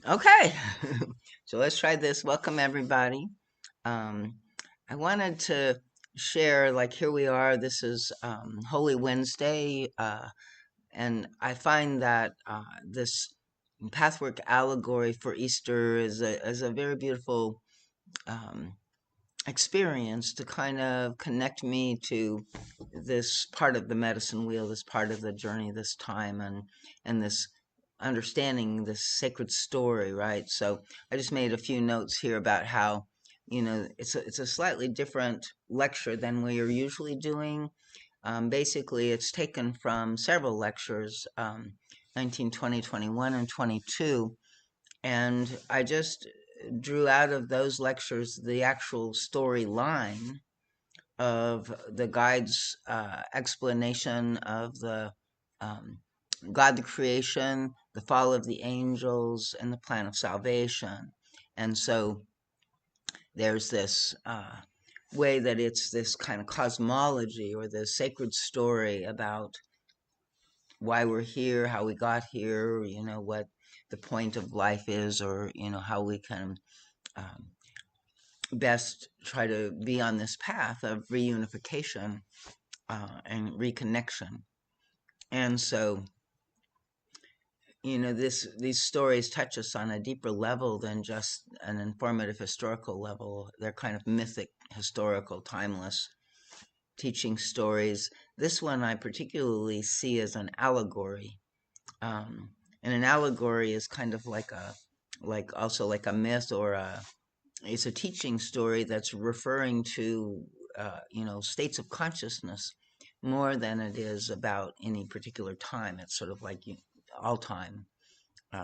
Okay, so let's try this. Welcome, everybody. Um, I wanted to share, like, here we are. This is Holy Wednesday, and I find that this Pathwork allegory for Easter is a very beautiful um, experience to kind of connect me to this part of the medicine wheel, this part of the journey, this time, and this understanding this sacred story, right? So I just made a few notes here about how, it's a slightly different lecture than we are usually doing. Basically, it's taken from several lectures, 19, 20, 21, and 22, and I just drew out of those lectures the actual storyline of the guide's explanation of the um, God, the creation, the fall of the angels, and the plan of salvation. And so there's this way that it's this kind of cosmology or the sacred story about why we're here, how we got here, what the point of life is, or, how we can um, best try to be on this path of reunification and reconnection. And so, these stories touch us on a deeper level than just an informative historical level. They're kind of mythic, historical, timeless teaching stories. This one I particularly see as an allegory. Um, and an allegory is kind of like a myth or it's a teaching story that's referring to states of consciousness more than it is about any particular time. It's sort of like all time,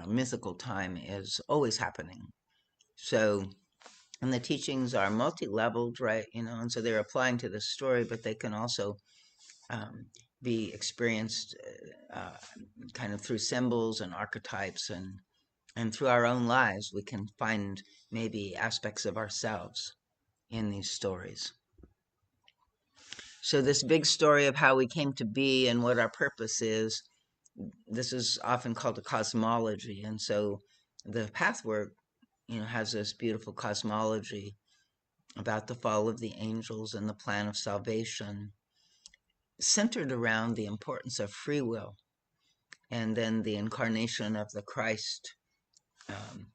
mythical time is always happening. So, and the teachings are multi-leveled, right? And so they're applying to the story, but they can also um, be experienced kind of through symbols and archetypes, and through our own lives, we can find maybe aspects of ourselves in these stories. So, this big story of how we came to be and what our purpose is, this is often called a cosmology. And so, the pathwork, has this beautiful cosmology about the fall of the angels and the plan of salvation, centered around the importance of free will and then the incarnation of the Christ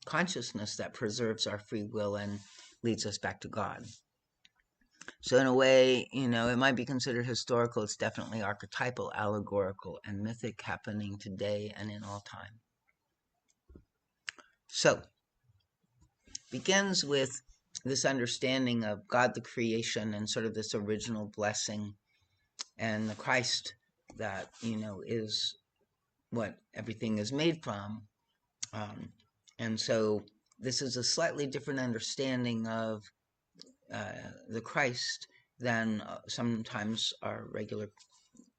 consciousness that preserves our free will and leads us back to God. So in a way, it might be considered historical. It's definitely archetypal, allegorical, and mythic, happening today and in all time. So, begins with this understanding of God, the creation, and sort of this original blessing, and the Christ that, is what everything is made from. And so this is a slightly different understanding of the Christ than sometimes our regular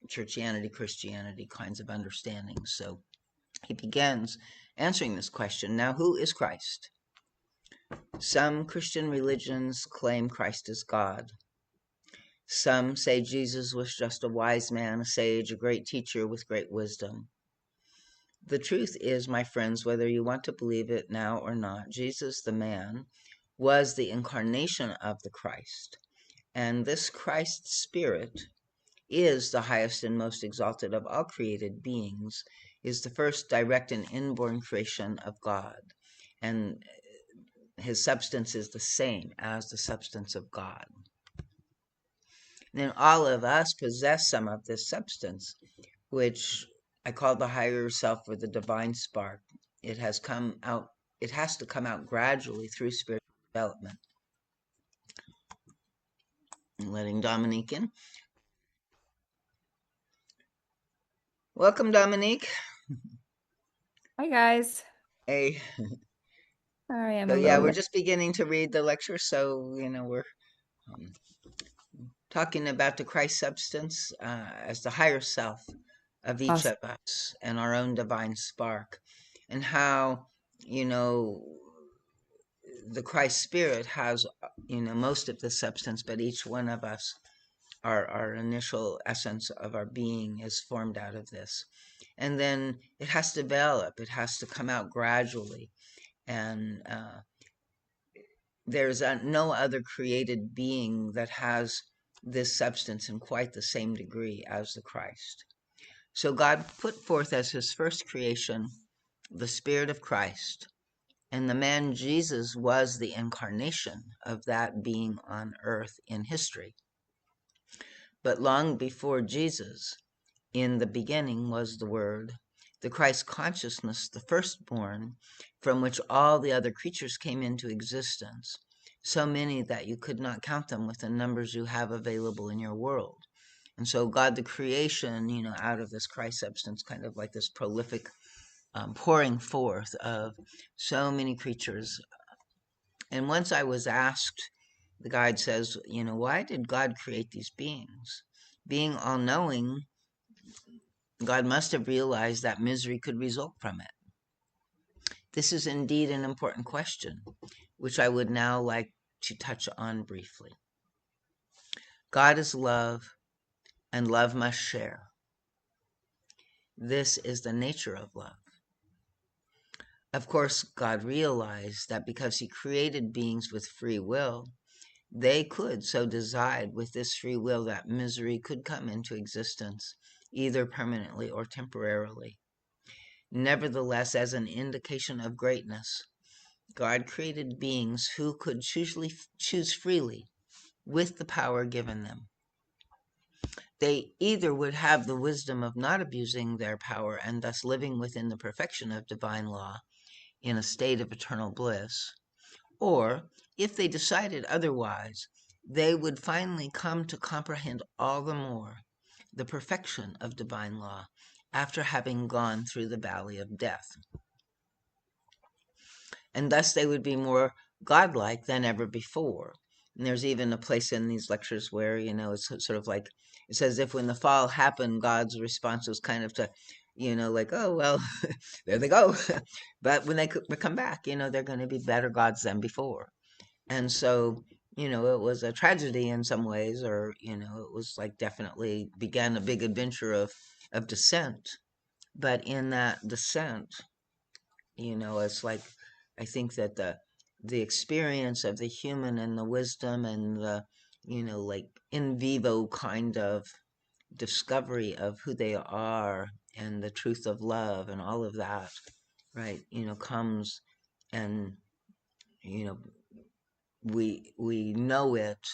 churchianity, Christianity kinds of understandings. So he begins answering this question. Now, who is Christ? Some Christian religions claim Christ is God. Some say Jesus was just a wise man, a sage, a great teacher with great wisdom. The truth is, my friends, whether you want to believe it now or not, Jesus the man was the incarnation of the Christ. And this Christ spirit is the highest and most exalted of all created beings, is the first direct and inborn creation of God. And his substance is the same as the substance of God. Then all of us possess some of this substance, which I call the higher self or the divine spark. It has to come out gradually through spiritual development. And letting Dominique in. Welcome, Dominique. Hi guys. Hey. Sorry, I'm So a yeah, little we're late. just beginning to read the lecture, so we're um, talking about the Christ substance as the higher self of each Awesome. of us and our own divine spark, and how you know the Christ Spirit has most of the substance, but each one of us, our initial essence of our being, is formed out of this, and then it has to develop. It has to come out gradually. And there's no other created being that has this substance in quite the same degree as the Christ. So God put forth as his first creation the Spirit of Christ, and the man Jesus was the incarnation of that being on earth in history. But long before Jesus, in the beginning was the Word, the Christ consciousness, the firstborn, from which all the other creatures came into existence, so many that you could not count them with the numbers you have available in your world. And so God, the creation, out of this Christ substance, kind of like this prolific pouring forth of so many creatures. And once I was asked, the guide says, why did God create these beings? Being all-knowing, God must have realized that misery could result from it. This is indeed an important question, which I would now like to touch on briefly. God is love, and love must share. This is the nature of love. Of course, God realized that because he created beings with free will, they could so decide with this free will that misery could come into existence, either permanently or temporarily. Nevertheless, as an indication of greatness, God created beings who could choose freely with the power given them. They either would have the wisdom of not abusing their power and thus living within the perfection of divine law in a state of eternal bliss, or if they decided otherwise, they would finally come to comprehend all the more the perfection of divine law after having gone through the valley of death. And thus they would be more godlike than ever before. And there's even a place in these lectures where, it's sort of like, it's as if when the fall happened, God's response was kind of to, like, oh, well, there they go. But when they come back, they're going to be better gods than before. And so, it was a tragedy in some ways, or, it was like definitely began a big adventure of descent. But in that descent, it's like, I think that the experience of the human and the wisdom and the, like in vivo kind of discovery of who they are and the truth of love and all of that, right, comes, and, you know, we know it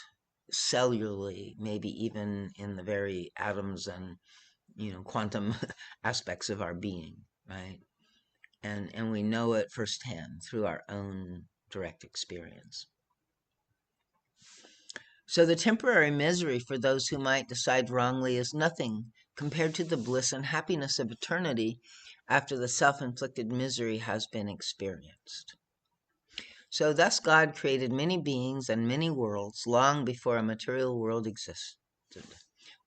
cellularly, maybe even in the very atoms and, quantum aspects of our being, right? And we know it firsthand through our own direct experience. So the temporary misery for those who might decide wrongly is nothing compared to the bliss and happiness of eternity after the self-inflicted misery has been experienced. So thus God created many beings and many worlds long before a material world existed.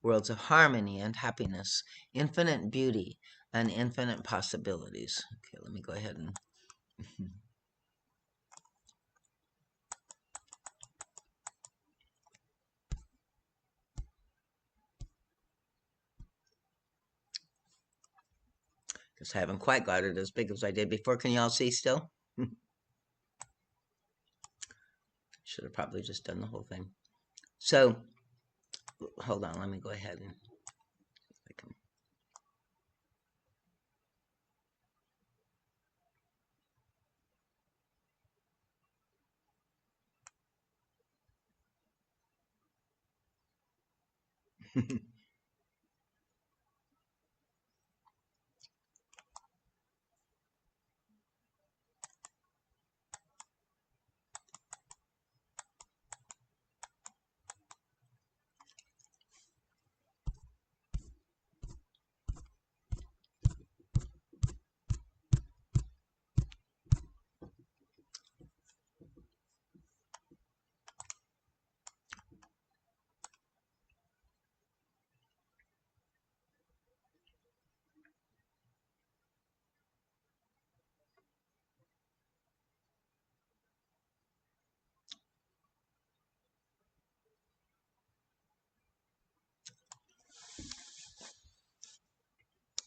Worlds of harmony and happiness, infinite beauty, and infinite possibilities. Okay, let me go ahead and because I haven't quite got it as big as I did before. Can y'all see still? Should have probably just done the whole thing. So, hold on, let me go ahead and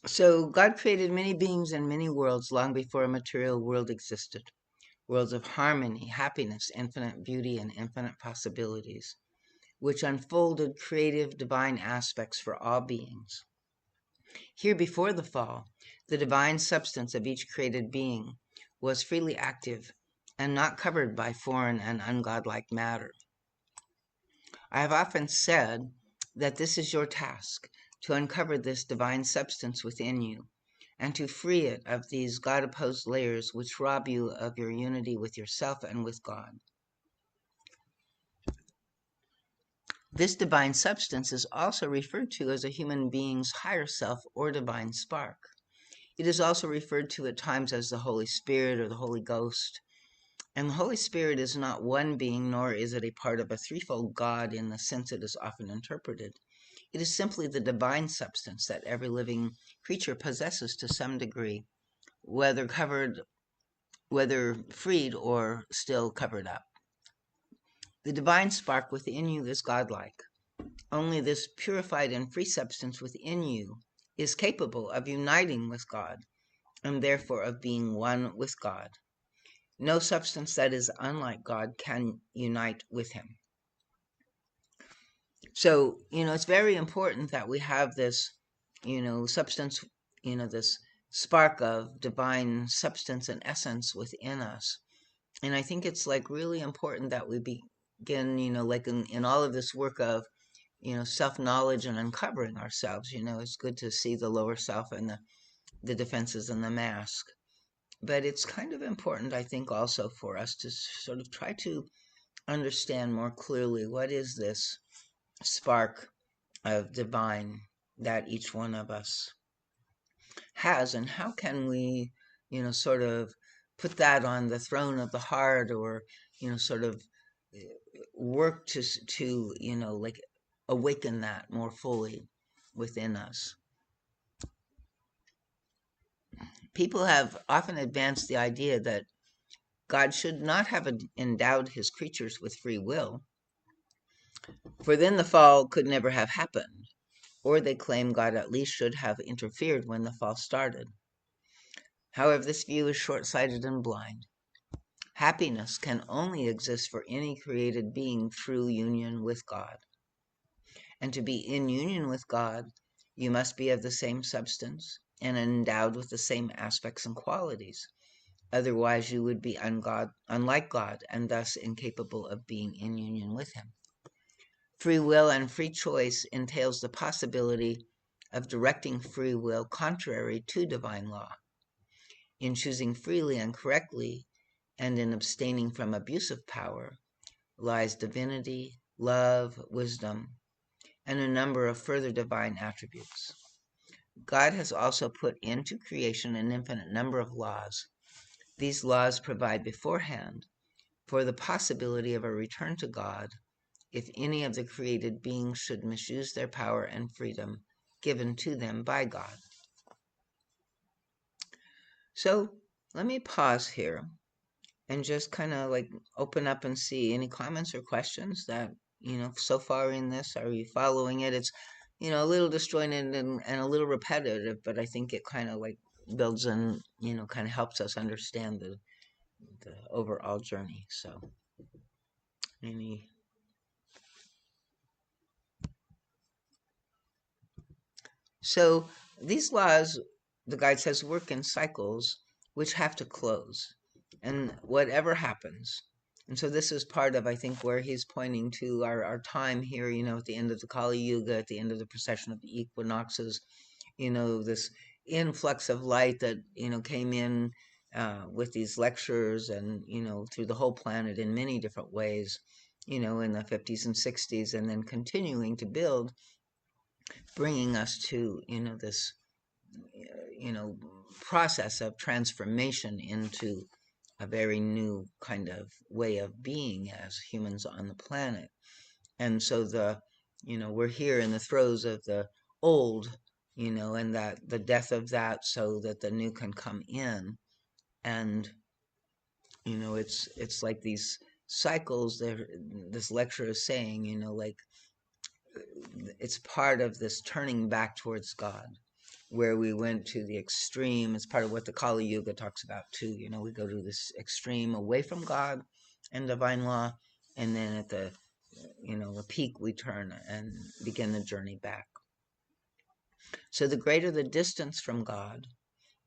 So God created many beings and many worlds long before a material world existed. worlds of harmony, happiness, infinite beauty, and infinite possibilities, which unfolded creative divine aspects for all beings. Here before the fall, the divine substance of each created being was freely active and not covered by foreign and ungodlike matter. I have often said that this is your task, to uncover this divine substance within you, and to free it of these God-opposed layers which rob you of your unity with yourself and with God. This divine substance is also referred to as a human being's higher self or divine spark. It is also referred to at times as the Holy Spirit or the Holy Ghost. And the Holy Spirit is not one being, nor is it a part of a threefold God in the sense it is often interpreted. It is simply the divine substance that every living creature possesses to some degree, whether freed or still covered up. The divine spark within you is godlike. Only this purified and free substance within you is capable of uniting with God, and therefore of being one with God. No substance that is unlike God can unite with him. So, it's very important that we have this, substance, this spark of divine substance and essence within us. And I think it's like really important that we begin, like in all of this work of, self-knowledge and uncovering ourselves. It's good to see the lower self and the defenses and the mask. But it's kind of important, I think, also for us to sort of try to understand more clearly what is this spark of divine that each one of us has, and how can we, sort of put that on the throne of the heart, or, sort of work to, like awaken that more fully within us. People have often advanced the idea that God should not have endowed his creatures with free will, for then the fall could never have happened. Or they claim God at least should have interfered when the fall started. However, this view is short-sighted and blind. Happiness can only exist for any created being through union with God. And to be in union with God, you must be of the same substance and endowed with the same aspects and qualities. Otherwise, you would be unlike God, and thus incapable of being in union with him. Free will and free choice entails the possibility of directing free will contrary to divine law. In choosing freely and correctly, and in abstaining from abusive power, lies divinity, love, wisdom, and a number of further divine attributes. God has also put into creation an infinite number of laws. These laws provide beforehand for the possibility of a return to God if any of the created beings should misuse their power and freedom given to them by God. So let me pause here and just kind of like open up and see any comments or questions that, so far in this. Are you following it? It's, a little disjointed and a little repetitive, but I think it kind of like builds and, kind of helps us understand the overall journey. So any So these laws, the guide says, work in cycles which have to close, and whatever happens. And so this is part of, I think, where he's pointing to our time here, at the end of the Kali Yuga, at the end of the precession of the equinoxes, this influx of light that, came in with these lectures and, through the whole planet in many different ways, in the 50s and 60s, and then continuing to build, bringing us to, this, process of transformation into a very new kind of way of being as humans on the planet. And so we're here in the throes of the old, and that the death of that so that the new can come in. And, it's like these cycles that this lecture is saying, like it's part of this turning back towards God. where we went to the extreme. It's part of what the Kali Yuga talks about too. We go to this extreme away from God and divine law, and then at the peak we turn and begin the journey back. So the greater the distance from God,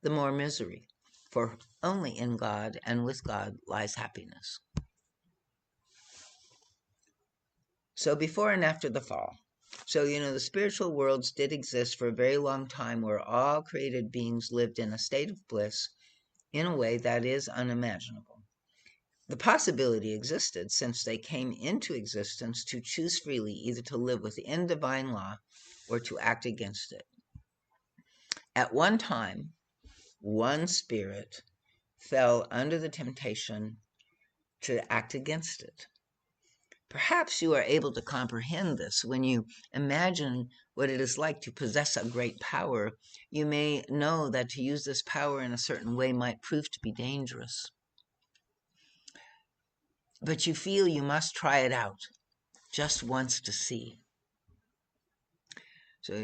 the more misery, for only in God and with God lies happiness. So before and after the fall. So, the spiritual worlds did exist for a very long time, where all created beings lived in a state of bliss in a way that is unimaginable. The possibility existed, since they came into existence, to choose freely either to live within divine law or to act against it. At one time, one spirit fell under the temptation to act against it. Perhaps you are able to comprehend this. When you imagine what it is like to possess a great power, you may know that to use this power in a certain way might prove to be dangerous. But you feel you must try it out just once to see. So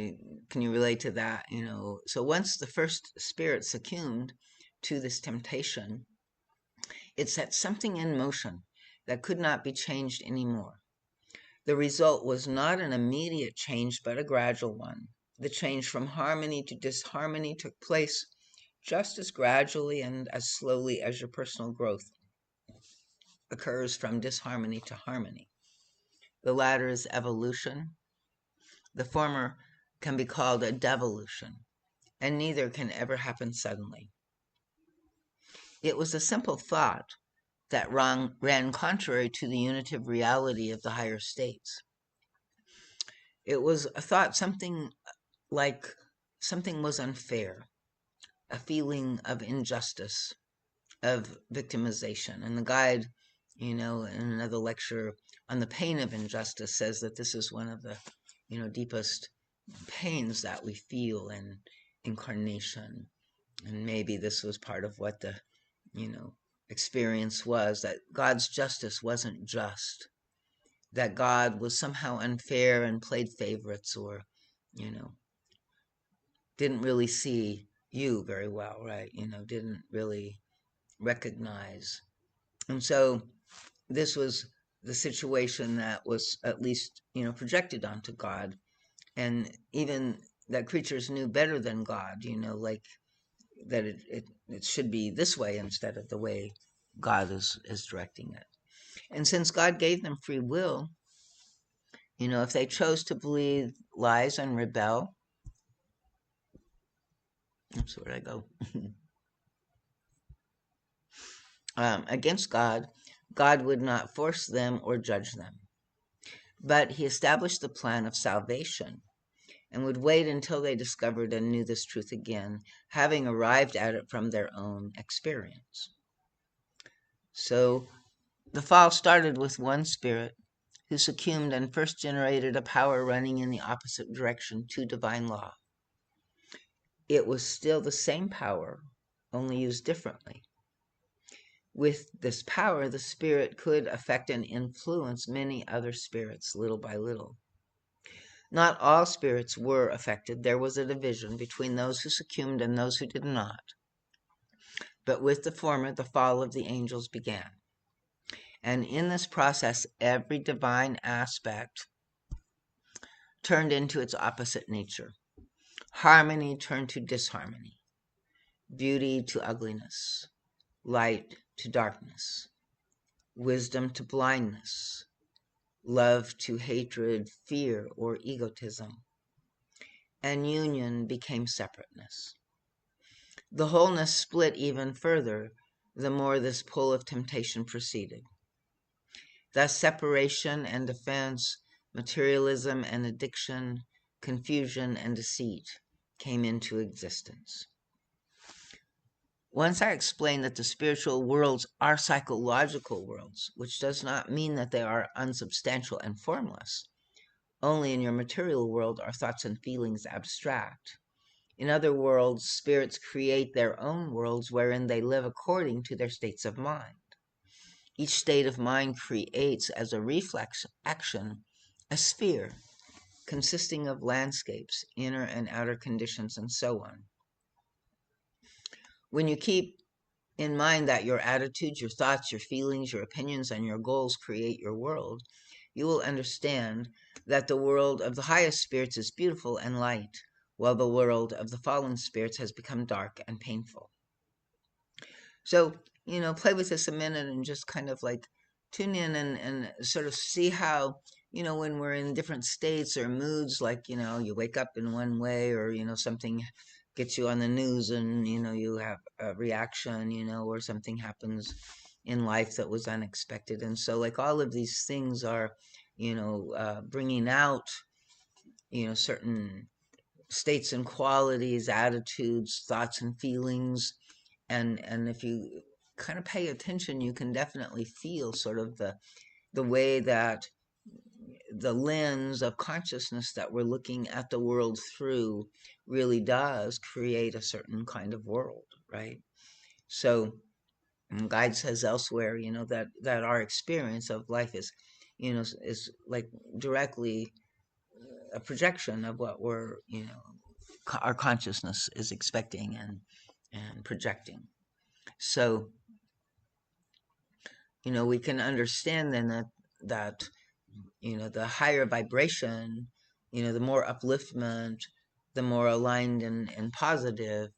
can you relate to that? So once the first spirit succumbed to this temptation, it set something in motion that could not be changed anymore. The result was not an immediate change, but a gradual one. The change from harmony to disharmony took place just as gradually and as slowly as your personal growth occurs from disharmony to harmony. The latter is evolution. The former can be called a devolution, and neither can ever happen suddenly. It was a simple thought that ran contrary to the unitive reality of the higher states. It was a thought something was unfair, a feeling of injustice, of victimization. And the guide, in another lecture on the pain of injustice, says that this is one of the, deepest pains that we feel in incarnation. And maybe this was part of what the, experience was, that God's justice wasn't just, that God was somehow unfair and played favorites, or, didn't really see you very well, right? Didn't really recognize. And so this was the situation that was at least, projected onto God. And even that creatures knew better than God, like that it should be this way instead of the way God is directing it. And since God gave them free will, if they chose to believe lies and rebel, oops, where'd I go? Against God, God would not force them or judge them. But he established the plan of salvation and would wait until they discovered and knew this truth again, having arrived at it from their own experience. So the fall started with one spirit who succumbed and first generated a power running in the opposite direction to divine law. It was still the same power, only used differently. With this power, the spirit could affect and influence many other spirits little by little. Not all spirits were affected. There was a division between those who succumbed and those who did not. But with the former, the fall of the angels began. And in this process, every divine aspect turned into its opposite nature. Harmony turned to disharmony, beauty to ugliness, light to darkness, wisdom to blindness, love to hatred, fear, or egotism, and union became separateness. The wholeness split even further the more this pull of temptation proceeded. Thus separation and offense, materialism and addiction, confusion and deceit came into existence. Once I explained that the spiritual worlds are psychological worlds, which does not mean that they are unsubstantial and formless. Only in your material world are thoughts and feelings abstract. In other worlds, spirits create their own worlds wherein they live according to their states of mind. Each state of mind creates, as a reflex action, a sphere consisting of landscapes, inner and outer conditions, and so on. When you keep in mind that your attitudes, your thoughts, your feelings, your opinions, and your goals create your world, you will understand that the world of the highest spirits is beautiful and light, while the world of the fallen spirits has become dark and painful. So, play with this a minute and just kind of like tune in and sort of see how, when we're in different states or moods, like, you wake up in one way or, something gets you on the news and, you have a reaction, or something happens in life that was unexpected. And so, like, all of these things are, bringing out, certain states and qualities, attitudes, thoughts and feelings, and if you kind of pay attention, you can definitely feel sort of the way that the lens of consciousness that we're looking at the world through really does create a certain kind of world, right? So Guide says elsewhere, that our experience of life is like directly a projection of what we're, our consciousness is expecting and projecting. So, we can understand then that the higher vibration, the more upliftment, the more aligned and positive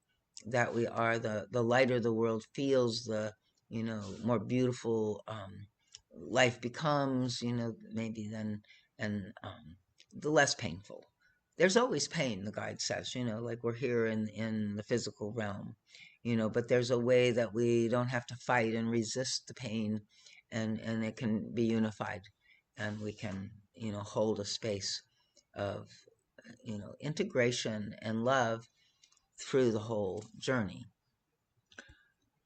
that we are, the lighter the world feels, the more beautiful life becomes, maybe then, and the less painful. There's always pain, the guide says, like we're here in the physical realm, but there's a way that we don't have to fight and resist the pain, and it can be unified, and we can, hold a space of, integration and love through the whole journey.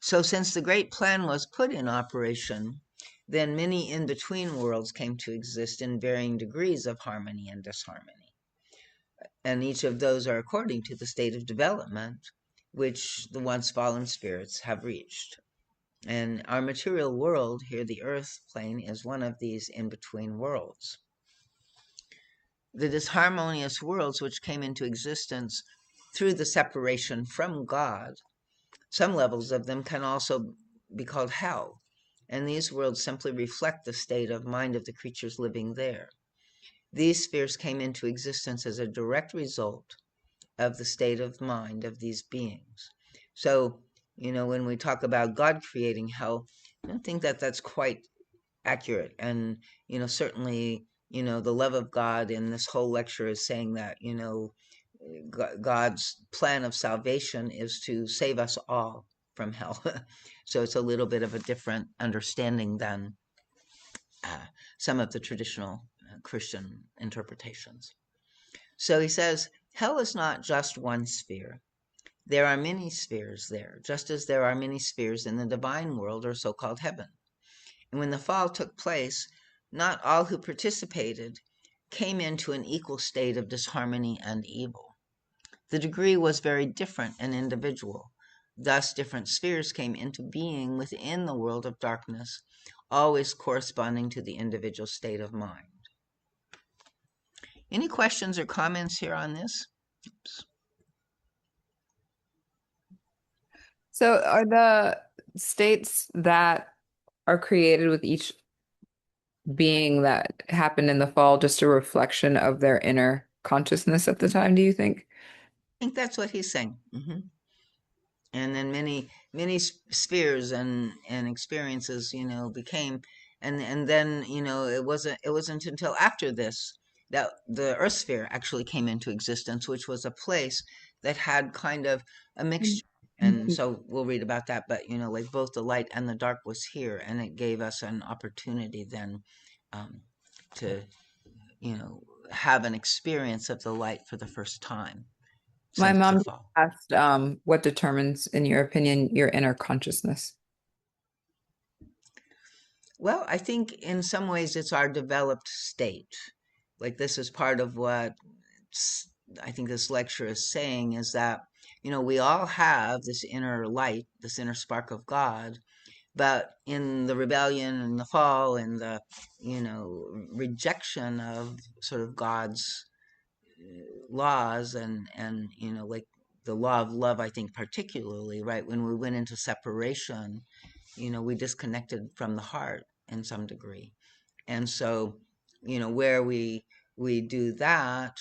So since the great plan was put in operation, then many in-between worlds came to exist in varying degrees of harmony and disharmony. And each of those are according to the state of development which the once fallen spirits have reached. And our material world, here the earth plane, is one of these in-between worlds. The disharmonious worlds which came into existence through the separation from God, some levels of them can also be called hell, and these worlds simply reflect the state of mind of the creatures living there. These spheres came into existence as a direct result of the state of mind of these beings. So, when we talk about God creating hell, I don't think that that's quite accurate. And, certainly, the love of God in this whole lecture is saying that, God's plan of salvation is to save us all from hell. So it's a little bit of a different understanding than some of the traditional Christian interpretations. So he says, hell is not just one sphere. There are many spheres there, just as there are many spheres in the divine world, or so-called heaven. And when the fall took place, not all who participated came into an equal state of disharmony and evil. The degree was very different and individual. Thus, different spheres came into being within the world of darkness, always corresponding to the individual state of mind. Any questions or comments here on this? Oops. So are the states that are created with each being that happened in the fall just a reflection of their inner consciousness at the time, do you think? I think that's what he's saying. And then many spheres and experiences, became, and then it wasn't until after this that the Earth sphere actually came into existence, which was a place that had kind of a mixture. And so we'll read about that, but like both the light and the dark was here, and it gave us an opportunity then to have an experience of the light for the first time My since the mom fall. asked, what determines, in your opinion, your inner consciousness? Well, I think in some ways it's our developed state. Like this is part of what I think this lecture is saying, is that, we all have this inner light, this inner spark of God, but in the rebellion and the fall and the, rejection of sort of God's laws, and like the law of love, I think particularly, right, when we went into separation, we disconnected from the heart in some degree. And so, where we do that,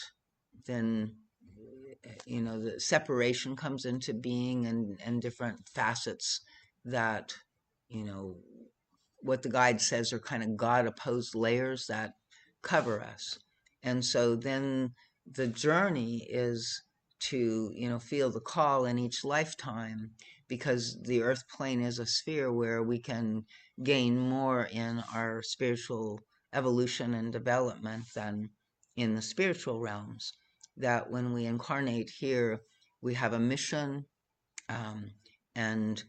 then the separation comes into being, and different facets that, you know what the guide says are kind of God opposed layers that cover us. And so then the journey is to, feel the call in each lifetime, because the earth plane is a sphere where we can gain more in our spiritual evolution and development than in the spiritual realms. That when we incarnate here, we have a mission, um, and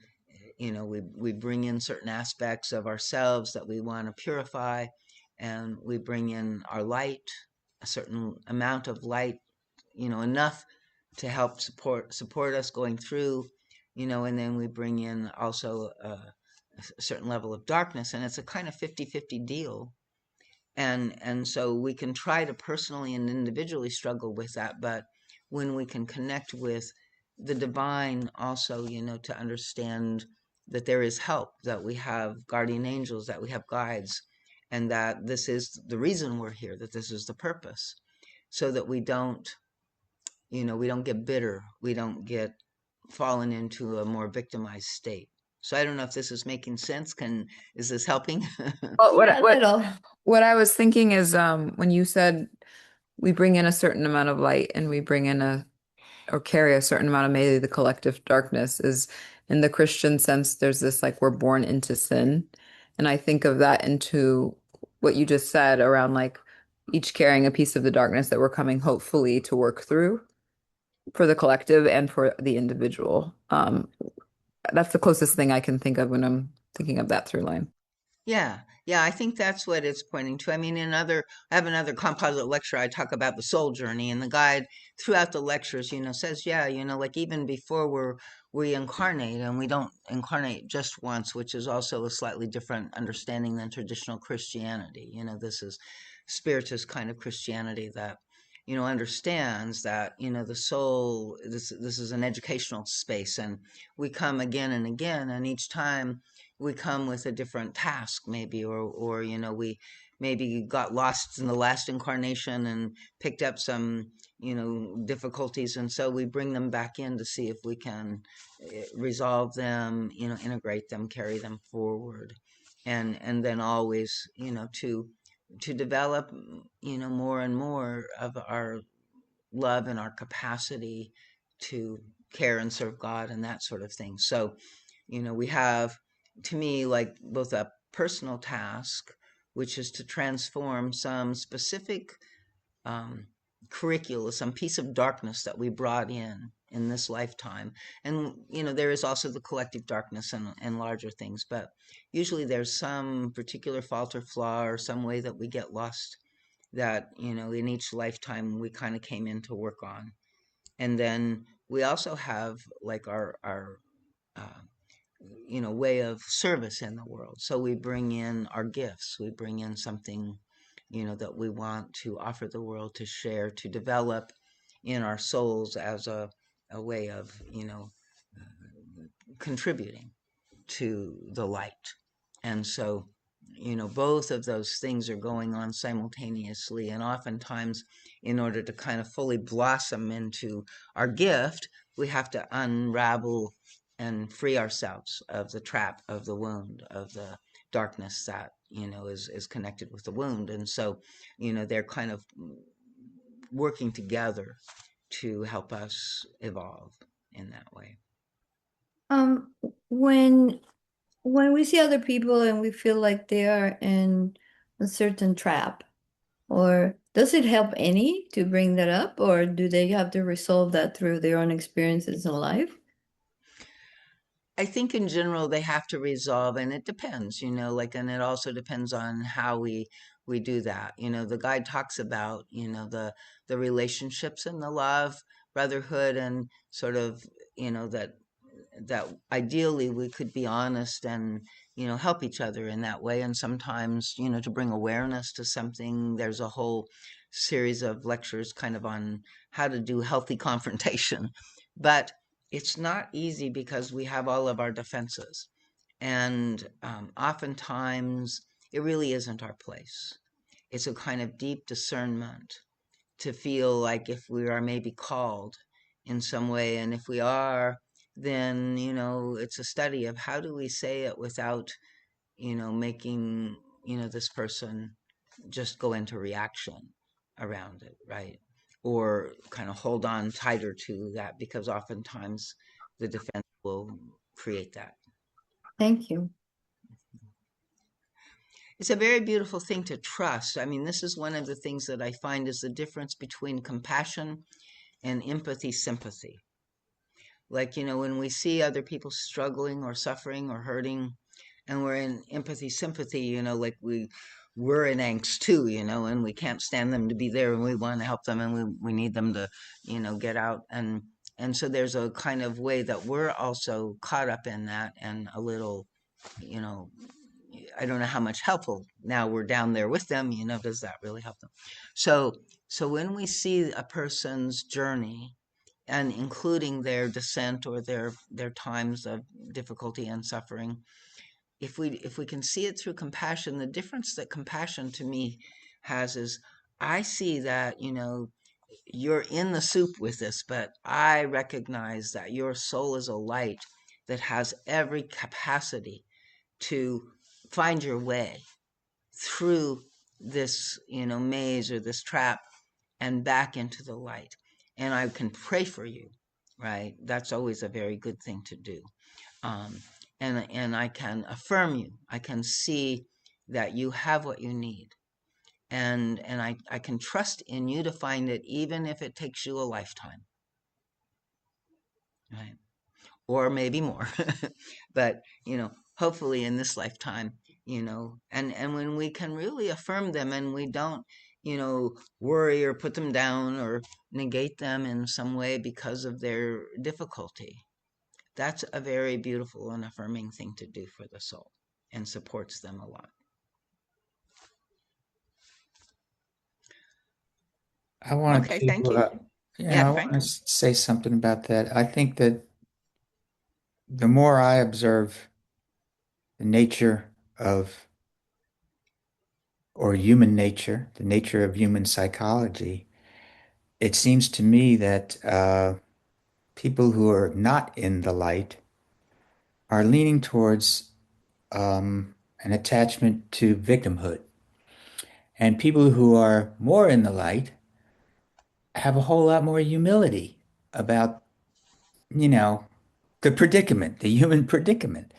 we bring in certain aspects of ourselves that we want to purify, and we bring in our light, a certain amount of light, enough to help support us going through, and then we bring in also a certain level of darkness, and it's a kind of 50-50 deal. And so we can try to personally and individually struggle with that, but when we can connect with the divine also, to understand that there is help, that we have guardian angels, that we have guides, and that this is the reason we're here, that this is the purpose, so that we don't get bitter, we don't get fallen into a more victimized state. So I don't know if this is making sense. Is this helping? Well, Yeah, a little. what I was thinking is when you said we bring in a certain amount of light and we bring in a or carry a certain amount of maybe the collective darkness is in the Christian sense, there's this like we're born into sin. And I think of that into what you just said around like each carrying a piece of the darkness that we're coming hopefully to work through for the collective and for the individual. That's the closest thing I can think of when I'm thinking of that through line. Yeah, yeah, I think that's what it's pointing to. I mean, I have another composite lecture. I talk about the soul journey, and the guide throughout the lectures, says, yeah, like even before we incarnate, and we don't incarnate just once, which is also a slightly different understanding than traditional Christianity. This is spiritist kind of Christianity that, understands that, the soul, this is an educational space, and we come again and again, and each time we come with a different task, maybe, or we maybe got lost in the last incarnation and picked up some difficulties, and so we bring them back in to see if we can resolve them, integrate them, carry them forward, and then always, to develop, more and more of our love and our capacity to care and serve God and that sort of thing. So we have, to me, like both a personal task, which is to transform some specific um, curricula, some piece of darkness that we brought in this lifetime. And, there is also the collective darkness and larger things, but usually there's some particular fault or flaw or some way that we get lost that, in each lifetime we kind of came in to work on. And then we also have like our uh, way of service in the world. So we bring in our gifts, we bring in something, that we want to offer the world, to share, to develop in our souls as a way of, contributing to the light. And so, both of those things are going on simultaneously. And oftentimes, in order to kind of fully blossom into our gift, we have to unravel and free ourselves of the trap, of the wound, of the darkness that, is connected with the wound. And so, they're kind of working together to help us evolve in that way. Um, when when we see other people and we feel like they are in a certain trap, or does it help any to bring that up, or do they have to resolve that through their own experiences in life? I think in general they have to resolve, and it depends, like, and it also depends on how we do that. The guide talks about, the relationships and the love, brotherhood, and sort of, that ideally we could be honest and, help each other in that way. And sometimes, to bring awareness to something, there's a whole series of lectures kind of on how to do healthy confrontation. But it's not easy because we have all of our defenses. And oftentimes, it really isn't our place. It's a kind of deep discernment to feel like if we are maybe called in some way. And if we are, then, it's a study of how do we say it without, making, this person just go into reaction around it, right? Or kind of hold on tighter to that because oftentimes the defense will create that. Thank you. It's a very beautiful thing to trust. I mean, this is one of the things that I find is the difference between compassion and empathy, sympathy. Like, when we see other people struggling or suffering or hurting, and we're in empathy, sympathy, like we're in angst too, and we can't stand them to be there and we want to help them and we need them to, get out. And so there's a kind of way that we're also caught up in that and a little, you know, I don't know how much helpful now we're down there with them, does that really help them? So, so when we see a person's journey, and including their descent or their times of difficulty and suffering, if we can see it through compassion, the difference that compassion to me has is I see that, you're in the soup with this, but I recognize that your soul is a light that has every capacity to find your way through this, maze or this trap and back into the light. And I can pray for you, right? That's always a very good thing to do. Um, and I can affirm you. I can see that you have what you need. And I can trust in you to find it, even if it takes you a lifetime, right? Or maybe more. But, hopefully in this lifetime, and when we can really affirm them and we don't, worry or put them down or negate them in some way because of their difficulty, that's a very beautiful and affirming thing to do for the soul and supports them a lot. I wanted Okay, thank to, you. Yeah, I want Frank? to say something about that. I think that the more I observe the nature of, or human nature, the nature of human psychology, it seems to me that people who are not in the light are leaning towards an attachment to victimhood. And people who are more in the light have a whole lot more humility about, you know, the predicament, the human predicament.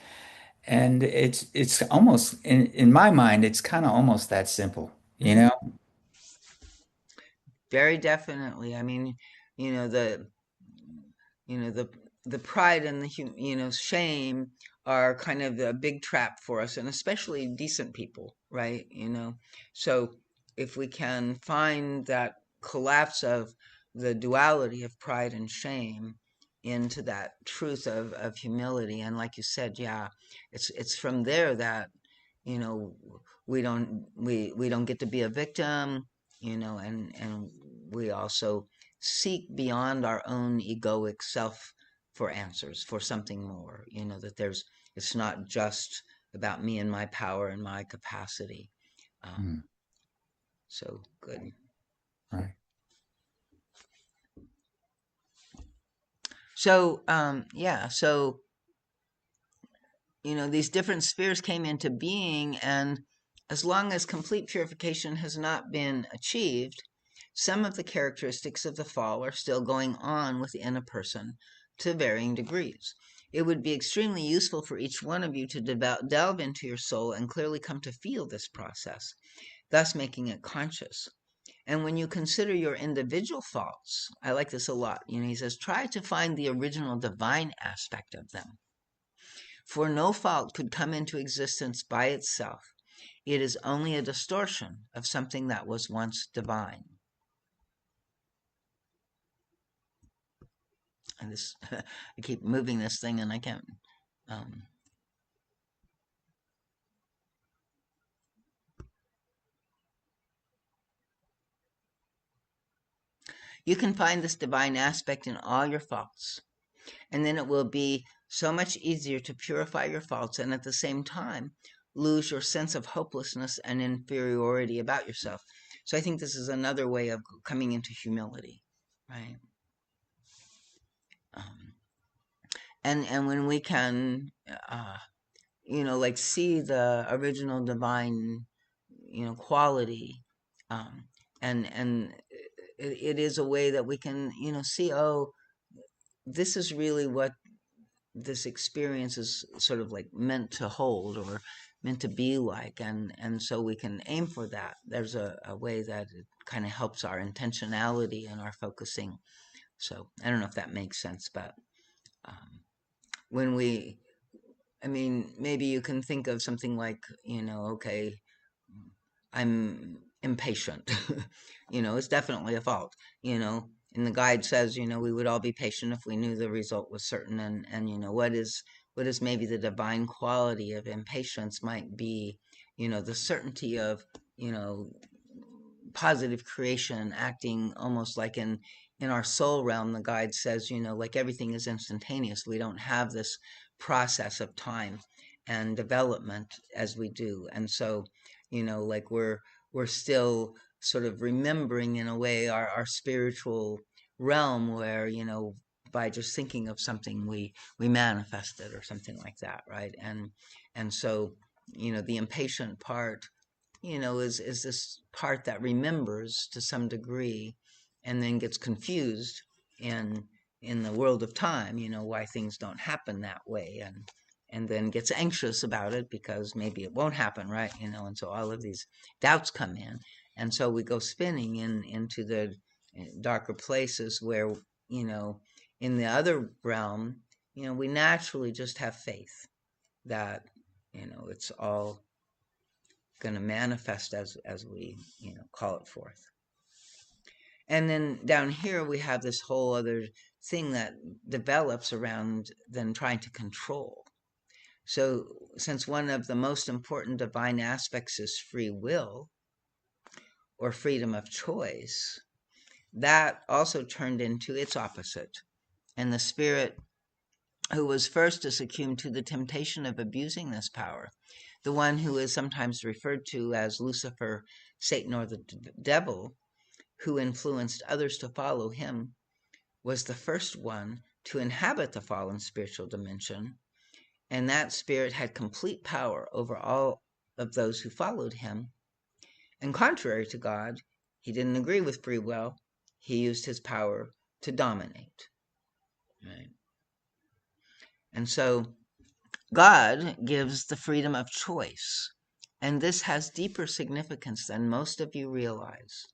And it's almost in my mind, it's kind of almost that simple, you Hmm. know? Very definitely. I mean, you know, the you know the pride and the shame are kind of a big trap for us, and especially decent people, right? So if we can find that collapse of the duality of pride and shame into that truth of humility, and like you said, yeah, it's from there that you know we don't get to be a victim, and we also seek beyond our own egoic self for answers, for something more, that it's not just about me and my power and my capacity. Hmm, So good. right. So, yeah, so, these different spheres came into being, and as long as complete purification has not been achieved, some of the characteristics of the fall are still going on within a person to varying degrees. It would be extremely useful for each one of you to delve into your soul and clearly come to feel this process, thus making it conscious. And when you consider your individual faults, I like this a lot. He says, try to find the original divine aspect of them. For no fault could come into existence by itself. It is only a distortion of something that was once divine. And this, I keep moving this thing and I can't. Um, You can find this divine aspect in all your faults, and then it will be so much easier to purify your faults and at the same time lose your sense of hopelessness and inferiority about yourself. So I think this is another way of coming into humility, right? Um, and when we can, like see the original divine, quality, um, and it is a way that we can, see, oh, this is really what this experience is sort of like meant to hold or meant to be like, and so we can aim for that. There's a way that it kind of helps our intentionality and our focusing. So I don't know if that makes sense, but when we I mean, maybe you can think of something like, okay, I'm impatient. It's definitely a fault, and the guide says, we would all be patient if we knew the result was certain. And what is maybe the divine quality of impatience might be, the certainty of, you know, positive creation acting almost like in our soul realm. The guide says, like everything is instantaneous. We don't have this process of time and development as we do. And so, like we're still sort of remembering in a way our spiritual realm where, by just thinking of something we manifest it or something like that, right? And so, the impatient part, is this part that remembers to some degree and then gets confused in in the world of time, why things don't happen that way, and then gets anxious about it because maybe it won't happen, right? And so all of these doubts come in, and so we go spinning into the darker places where, you know in the other realm, we naturally just have faith that, it's all going to manifest as we, call it forth. And then down here we have this whole other thing that develops around then trying to control. So since one of the most important divine aspects is free will or freedom of choice, that also turned into its opposite. And the spirit who was first to succumb to the temptation of abusing this power, the one who is sometimes referred to as Lucifer, Satan, or the devil, who influenced others to follow him, was the first one to inhabit the fallen spiritual dimension, and that spirit had complete power over all of those who followed him. And contrary to God, he didn't agree with free will. He used his power to dominate. Right? And so God gives the freedom of choice, and this has deeper significance than most of you realize.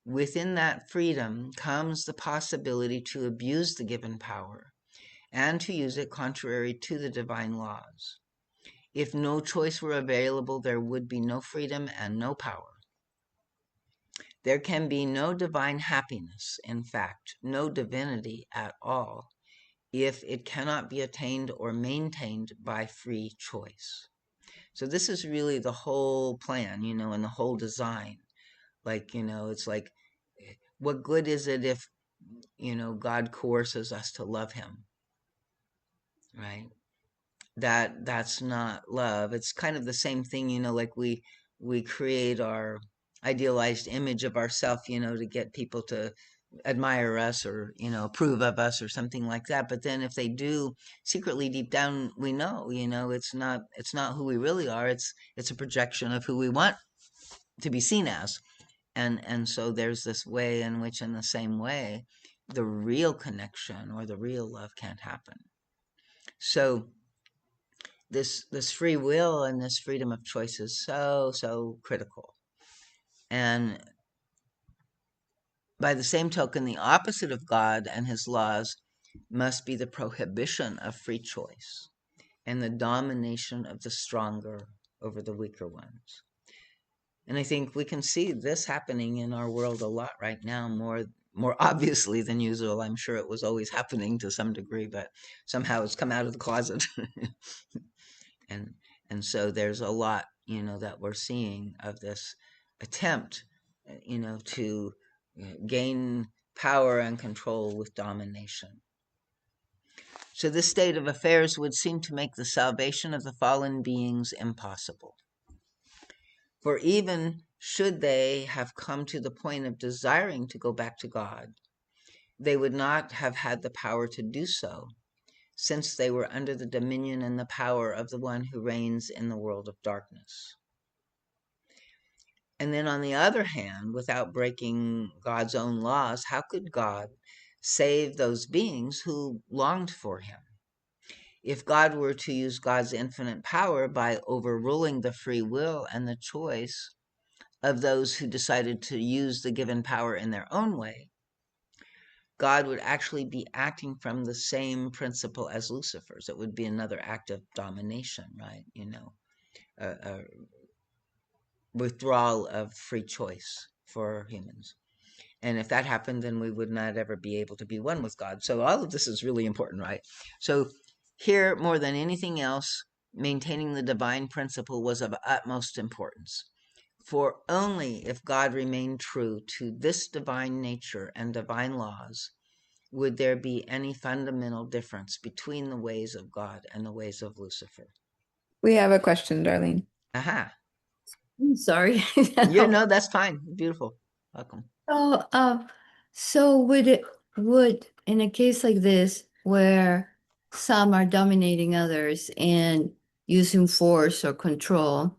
Within that freedom comes the possibility to abuse the given power and to use it contrary to the divine laws. If no choice were available, there would be no freedom and no power. There can be no divine happiness, in fact, no divinity at all, if it cannot be attained or maintained by free choice. So this is really the whole plan, and the whole design. Like, it's like, what good is it if, God coerces us to love him, right? That's not love. It's kind of the same thing, like we create our idealized image of ourselves, to get people to admire us or, approve of us or something like that. But then if they do, secretly deep down we know, it's not who we really are. It's a projection of who we want to be seen as. And so there's this way in which, in the same way, the real connection or the real love can't happen. So this free will and this freedom of choice is so critical. And by the same token, the opposite of God and his laws must be the prohibition of free choice and the domination of the stronger over the weaker ones. And I think we can see this happening in our world a lot right now, more obviously than usual. I'm sure it was always happening to some degree, but somehow it's come out of the closet. and and so there's a lot, that we're seeing of this attempt, to gain power and control with domination. So this state of affairs would seem to make the salvation of the fallen beings impossible. For even should they have come to the point of desiring to go back to God, they would not have had the power to do so, since they were under the dominion and the power of the one who reigns in the world of darkness. And then on the other hand, without breaking God's own laws, how could God save those beings who longed for him? If God were to use God's infinite power by overruling the free will and the choice of those who decided to use the given power in their own way, God would actually be acting from the same principle as Lucifer's. It would be another act of domination, right? A withdrawal of free choice for humans. And if that happened, then we would not ever be able to be one with God. So all of this is really important, right? So here, more than anything else, maintaining the divine principle was of utmost importance. For only if God remained true to this divine nature and divine laws would there be any fundamental difference between the ways of God and the ways of Lucifer. We have a question, Darlene. Aha. I'm sorry. Yeah, no, that's fine. Beautiful. Welcome. So, so would in a case like this where some are dominating others and using force or control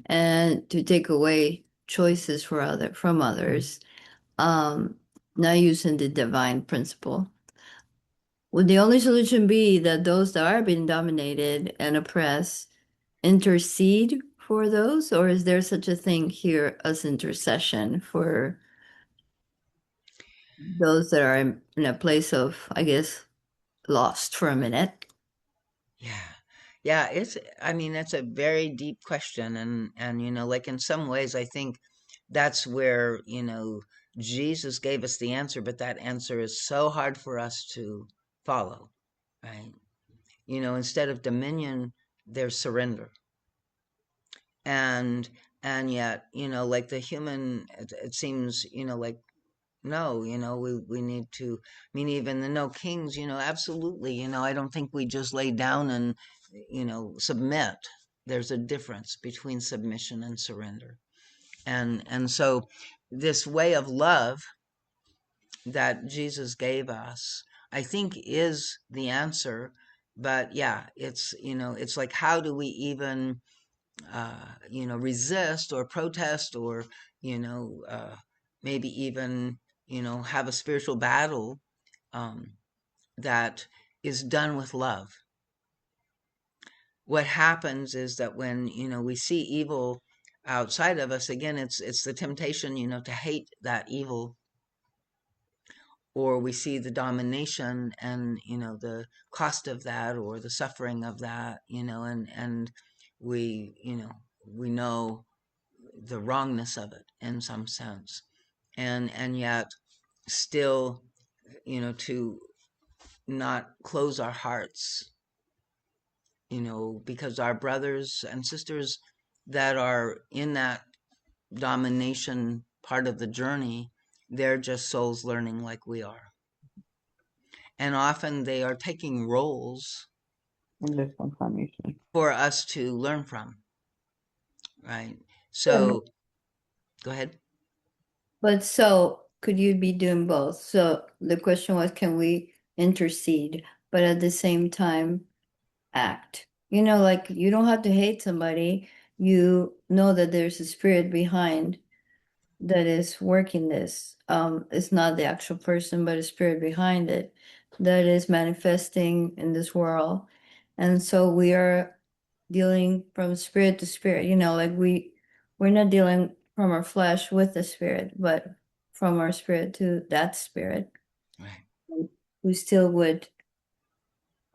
and to take away choices from others, um, not using the divine principle, would the only solution be that those that are being dominated and oppressed intercede for those, or is there such a thing here as intercession for those that are in a place of, I guess, lost for a minute? Yeah. Yeah, I mean, that's a very deep question. And, like in some ways, I think that's where, Jesus gave us the answer, but that answer is so hard for us to follow, right? Instead of dominion, there's surrender. And, and yet, like the human, it seems, like no, we need to, I mean, even the no kings, absolutely, I don't think we just lay down and, submit. There's a difference between submission and surrender. And so this way of love that Jesus gave us, I think is the answer. But yeah, it's like, how do we even, resist or protest or, you know, uh, maybe even, have a spiritual battle um, that is done with love. What happens is that when, we see evil outside of us, again, it's the temptation, to hate that evil, or we see the domination and, the cost of that or the suffering of that, and we, we know the wrongness of it in some sense, and yet still, to not close our hearts, because our brothers and sisters that are in that domination part of the journey, they're just souls learning like we are, and often they are taking roles And there's confirmation. for us to learn from, right? Yeah, So go ahead. but so could you be doing both? So the question was, can we intercede, but at the same time act? Like you don't have to hate somebody. You know that there's a spirit behind that is working this. It's not the actual person, but a spirit behind it that is manifesting in this world. And so we are dealing from spirit to spirit, like we're not dealing from our flesh with the spirit, but from our spirit to that spirit. Right. We still would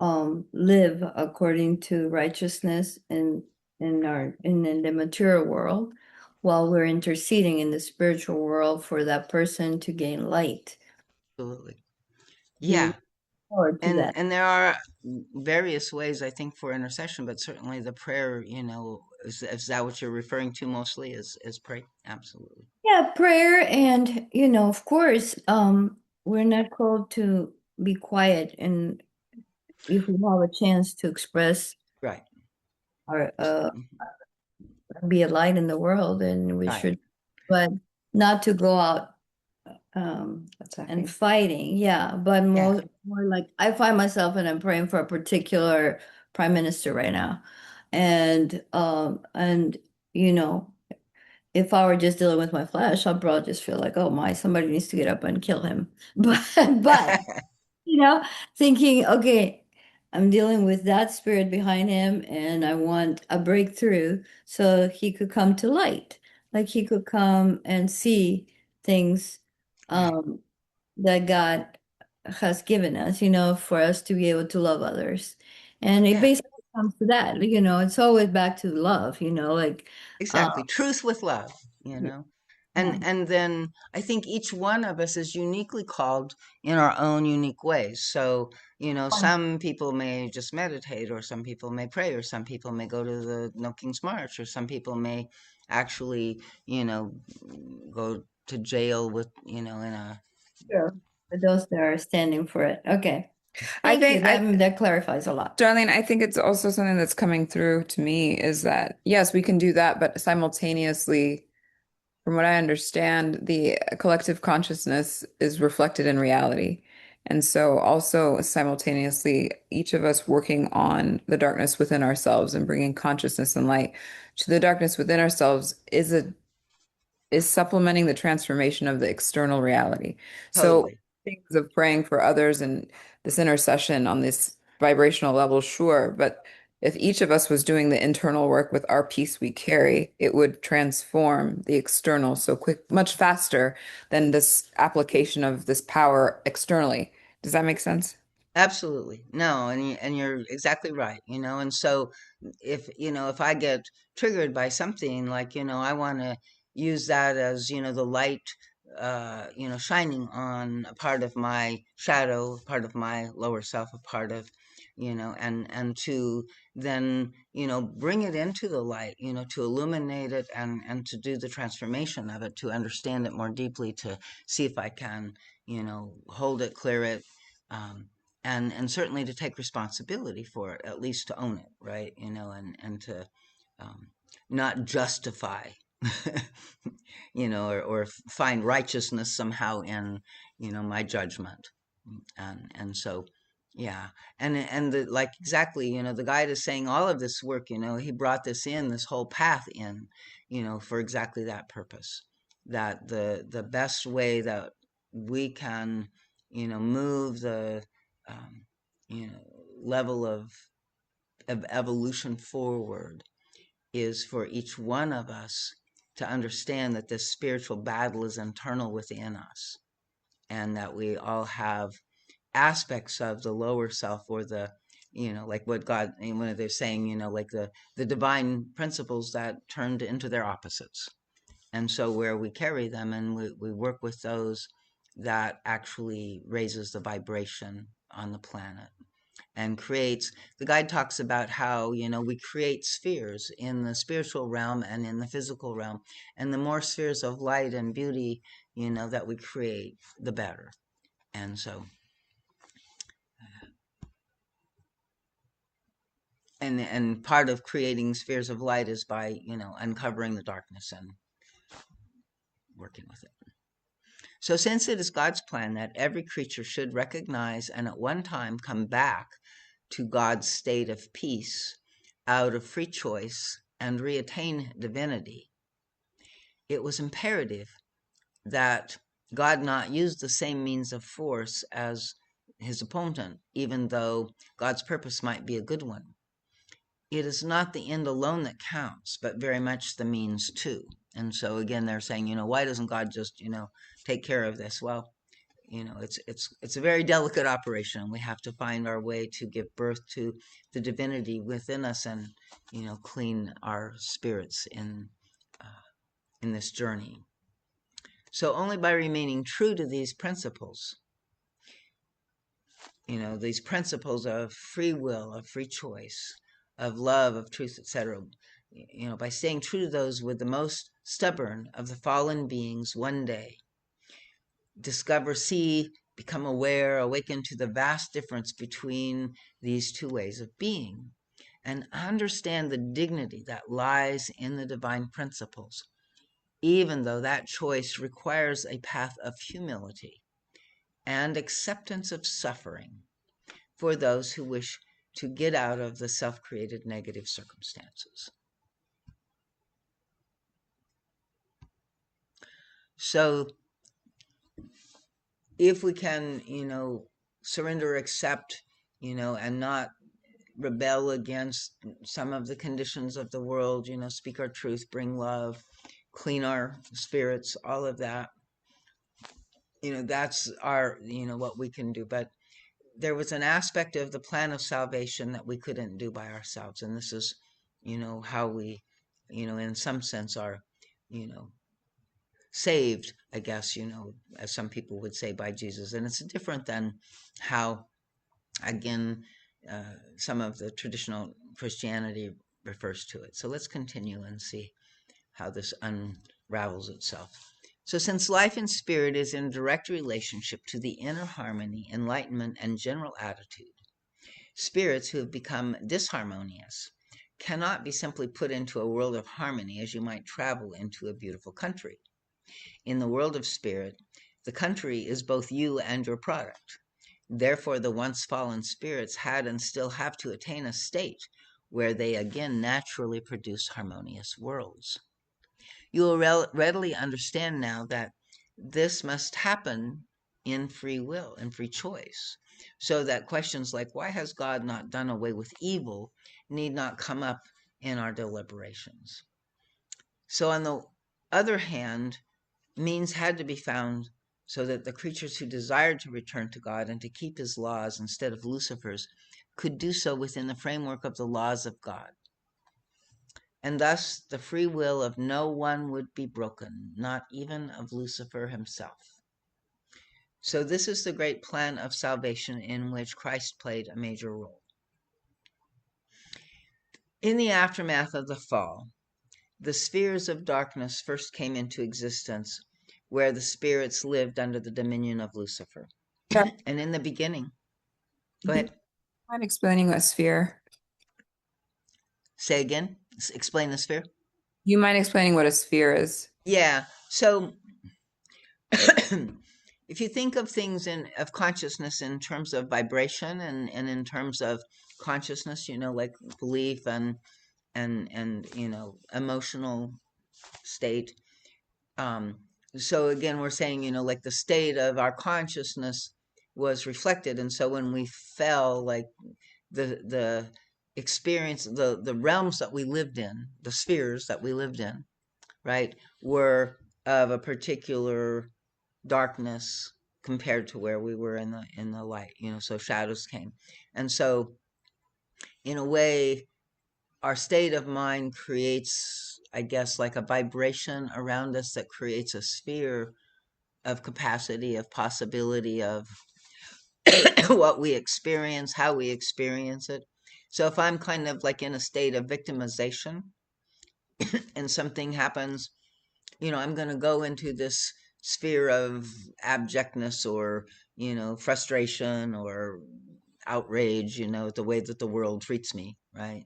live according to righteousness in the material world while we're interceding in the spiritual world for that person to gain light. Absolutely. We Yeah. look forward to and that. and there are various ways, I think, for intercession, but certainly the prayer, is that what you're referring to mostly, is pray? Absolutely. Yeah, prayer and of course, we're not called to be quiet, and if we have a chance to express Right. our Mhm. be a light in the world, and we Right. should, but not to go out and Attacking. fighting, yeah, but Yeah. more like I find myself and I'm praying for a particular prime minister right now. And you know, if I were just dealing with my flesh, I'd probably just feel like, oh my, somebody needs to get up and kill him. But you know, thinking, okay, I'm dealing with that spirit behind him, and I want a breakthrough so he could come to light, like he could come and see things Right. um, that God has given us, you know, for us to be able to love others. And it Yeah. basically comes to that, you know, it's always back to love, you know, like, uh, Exactly. Truth with love, you yeah, know. And then I think each one of us is uniquely called in our own unique ways. So, some people may just meditate, or some people may pray, or some people may go to the No King's March, or some people may actually, go to jail with, in a sure. For those that are standing for it. Okay. I Thank you. think I That clarifies a lot. Darlene, I think it's also something that's coming through to me is that yes, we can do that, but simultaneously, from what I understand, the collective consciousness is reflected in reality. And so also simultaneously, each of us working on the darkness within ourselves and bringing consciousness and light to the darkness within ourselves is supplementing the transformation of the external reality. So totally. things of praying for others and this intercession on this vibrational level, sure, but if each of us was doing the internal work with our peace we carry, it would transform the external so quick, much faster than this application of this power externally. Does that make sense? Absolutely. No, and you're exactly right, and so if I get triggered by something like, I want to use that as, the light shining on a part of my shadow, a part of my lower self, a part of, and to then, bring it into the light, to illuminate it and to do the transformation of it, to understand it more deeply, to see if I can, hold it, clear it, um, and certainly to take responsibility for it, at least to own it, right? And to um, not justify, or find righteousness somehow in, my judgment, and so, yeah, like exactly, the guide is saying all of this work, he brought this whole path in, for exactly that purpose, that the best way that we can, move the um, level of evolution forward is for each one of us to understand that this spiritual battle is internal within us, and that we all have aspects of the lower self, or the, like what God, when they're saying, like the divine principles that turned into their opposites. And so where we carry them, and we work with those, that actually raises the vibration on the planet and creates, the guide talks about how, we create spheres in the spiritual realm and in the physical realm, and the more spheres of light and beauty, that we create, the better. And so, and part of creating spheres of light is by, uncovering the darkness and working with it. So since it is God's plan that every creature should recognize and at one time come back to God's state of peace out of free choice and reattain divinity, it was imperative that God not use the same means of force as his opponent, even though God's purpose might be a good one. It is not the end alone that counts, but very much the means too. And so again, they're saying, why doesn't God just, take care of this? Well, it's a very delicate operation. We have to find our way to give birth to the divinity within us, and, clean our spirits in this journey. So only by remaining true to these principles, these principles of free will, of free choice, of love, of truth, etc., by staying true to those, with the most stubborn of the fallen beings one day see become aware, awaken to the vast difference between these two ways of being, and understand the dignity that lies in the divine principles, even though that choice requires a path of humility and acceptance of suffering for those who wish to get out of the self-created negative circumstances. So if we can, surrender, accept, and not rebel against some of the conditions of the world, speak our truth, bring love, clean our spirits, all of that, that's our, what we can do. But there was an aspect of the plan of salvation that we couldn't do by ourselves. And this is, how we, in some sense are, saved, I guess, as some people would say, by Jesus. And it's different than how, again, some of the traditional Christianity refers to it. So let's continue and see how this unravels itself. So since life in spirit is in direct relationship to the inner harmony, enlightenment, and general attitude, spirits who have become disharmonious cannot be simply put into a world of harmony as you might travel into a beautiful country. In the world of spirit, the country is both you and your product. Therefore, the once fallen spirits had and still have to attain a state where they again naturally produce harmonious worlds. You will readily understand now that this must happen in free will, in free choice, so that questions like, why has God not done away with evil, need not come up in our deliberations. So on the other hand, means had to be found so that the creatures who desired to return to God and to keep his laws instead of Lucifer's could do so within the framework of the laws of God. And thus the free will of no one would be broken, not even of Lucifer himself. So this is the great plan of salvation in which Christ played a major role. In the aftermath of the fall, the spheres of darkness first came into existence, where the spirits lived under the dominion of Lucifer. Yeah. And in the beginning, go Do you ahead, mind explaining what sphere? say again, explain the sphere. Do you mind explaining what a sphere is? Yeah, so if you think of things of consciousness in terms of vibration and in terms of consciousness, like belief and emotional state. So again, we're saying, like the state of our consciousness was reflected. And so when we fell, like the experience, the realms that we lived in, the spheres that we lived in, right, were of a particular darkness compared to where we were in the light, so shadows came. And so in a way, our state of mind creates, I guess, like a vibration around us that creates a sphere of capacity, of possibility, of what we experience, how we experience it. So if I'm kind of like in a state of victimization and something happens, I'm going to go into this sphere of abjectness or, frustration or outrage, the way that the world treats me, right?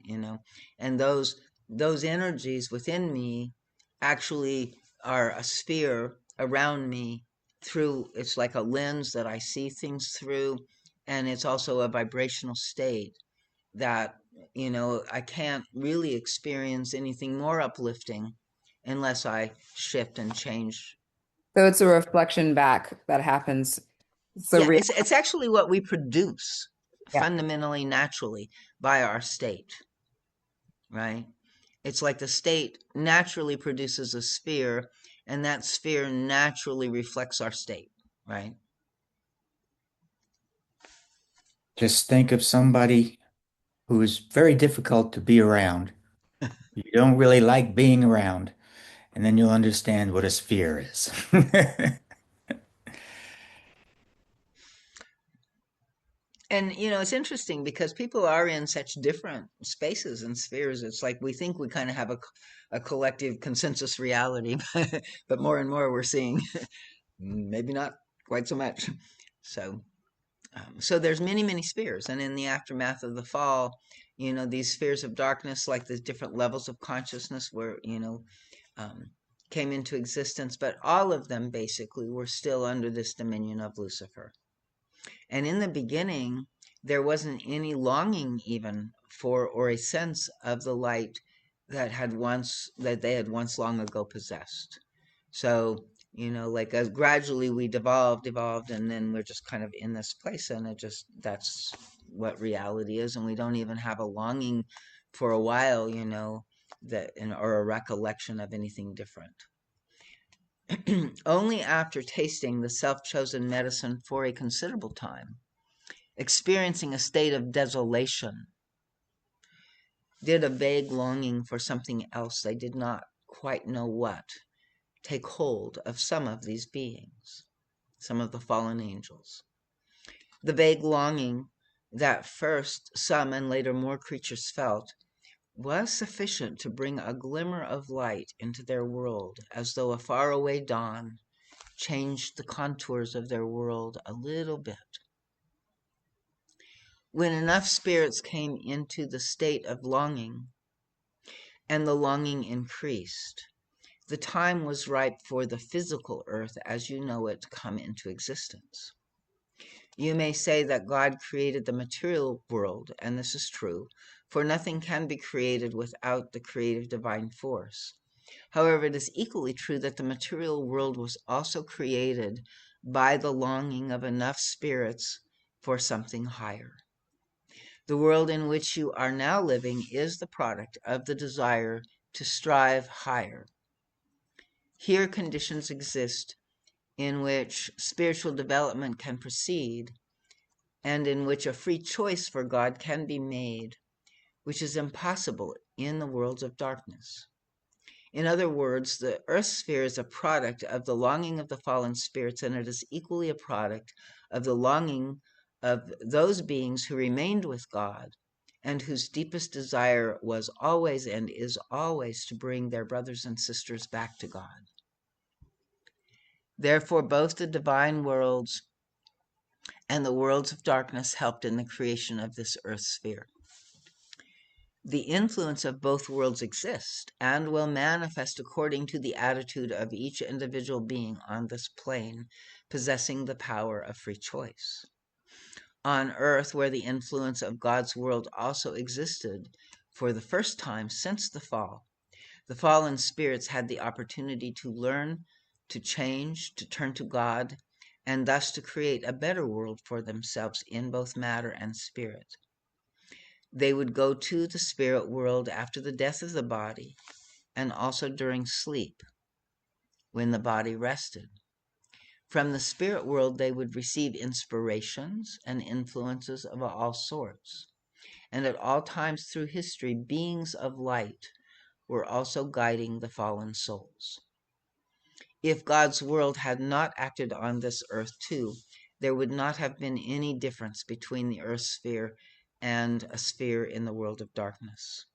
And those energies within me actually are a sphere around me through, it's like a lens that I see things through, and it's also a vibrational state that, I can't really experience anything more uplifting unless I shift and change. So it's a reflection back that happens. So Yeah, real, it's actually what we produce yeah. fundamentally, naturally, by our state, right? It's like the state naturally produces a sphere, and that sphere naturally reflects our state, right? Just think of somebody who is very difficult to be around. You don't really like being around, and then you'll understand what a sphere is. And it's interesting because people are in such different spaces and spheres. It's like we think we kind of have a collective consensus reality, but more and more we're seeing maybe not quite so much. So, so there's many, many spheres, and in the aftermath of the fall, these spheres of darkness, like the different levels of consciousness, were um, came into existence, but all of them basically were still under this dominion of Lucifer. And in the beginning, there wasn't any longing even for or a sense of the light that they had once long ago possessed. So, like as gradually we evolved, and then we're just kind of in this place, and that's what reality is, and we don't even have a longing for a while, or a recollection of anything different. Only after tasting the self-chosen medicine for a considerable time, experiencing a state of desolation, did a vague longing for something else, they did not quite know what, take hold of some of these beings, some of the fallen angels. The vague longing that first some and later more creatures felt was sufficient to bring a glimmer of light into their world, as though a faraway dawn changed the contours of their world a little bit. When enough spirits came into the state of longing, and the longing increased, the time was ripe for the physical earth as you know it to come into existence. You may say that God created the material world, and this is true, for nothing can be created without the creative divine force. However, it is equally true that the material world was also created by the longing of enough spirits for something higher. The world in which you are now living is the product of the desire to strive higher. Here conditions exist in which spiritual development can proceed, and in which a free choice for God can be made, which is impossible in the worlds of darkness. In other words, the earth sphere is a product of the longing of the fallen spirits, and it is equally a product of the longing of those beings who remained with God, and whose deepest desire was always and is always to bring their brothers and sisters back to God. Therefore, both the divine worlds and the worlds of darkness helped in the creation of this earth sphere. The influence of both worlds exists and will manifest according to the attitude of each individual being on this plane, possessing the power of free choice. On earth, where the influence of God's world also existed for the first time since the fall, the fallen spirits had the opportunity to learn, to change, to turn to God, and thus to create a better world for themselves in both matter and spirit. They would go to the spirit world after the death of the body, and also during sleep, when the body rested. From the spirit world, they would receive inspirations and influences of all sorts. And at all times through history, beings of light were also guiding the fallen souls. If God's world had not acted on this earth too, there would not have been any difference between the earth sphere and a sphere in the world of darkness.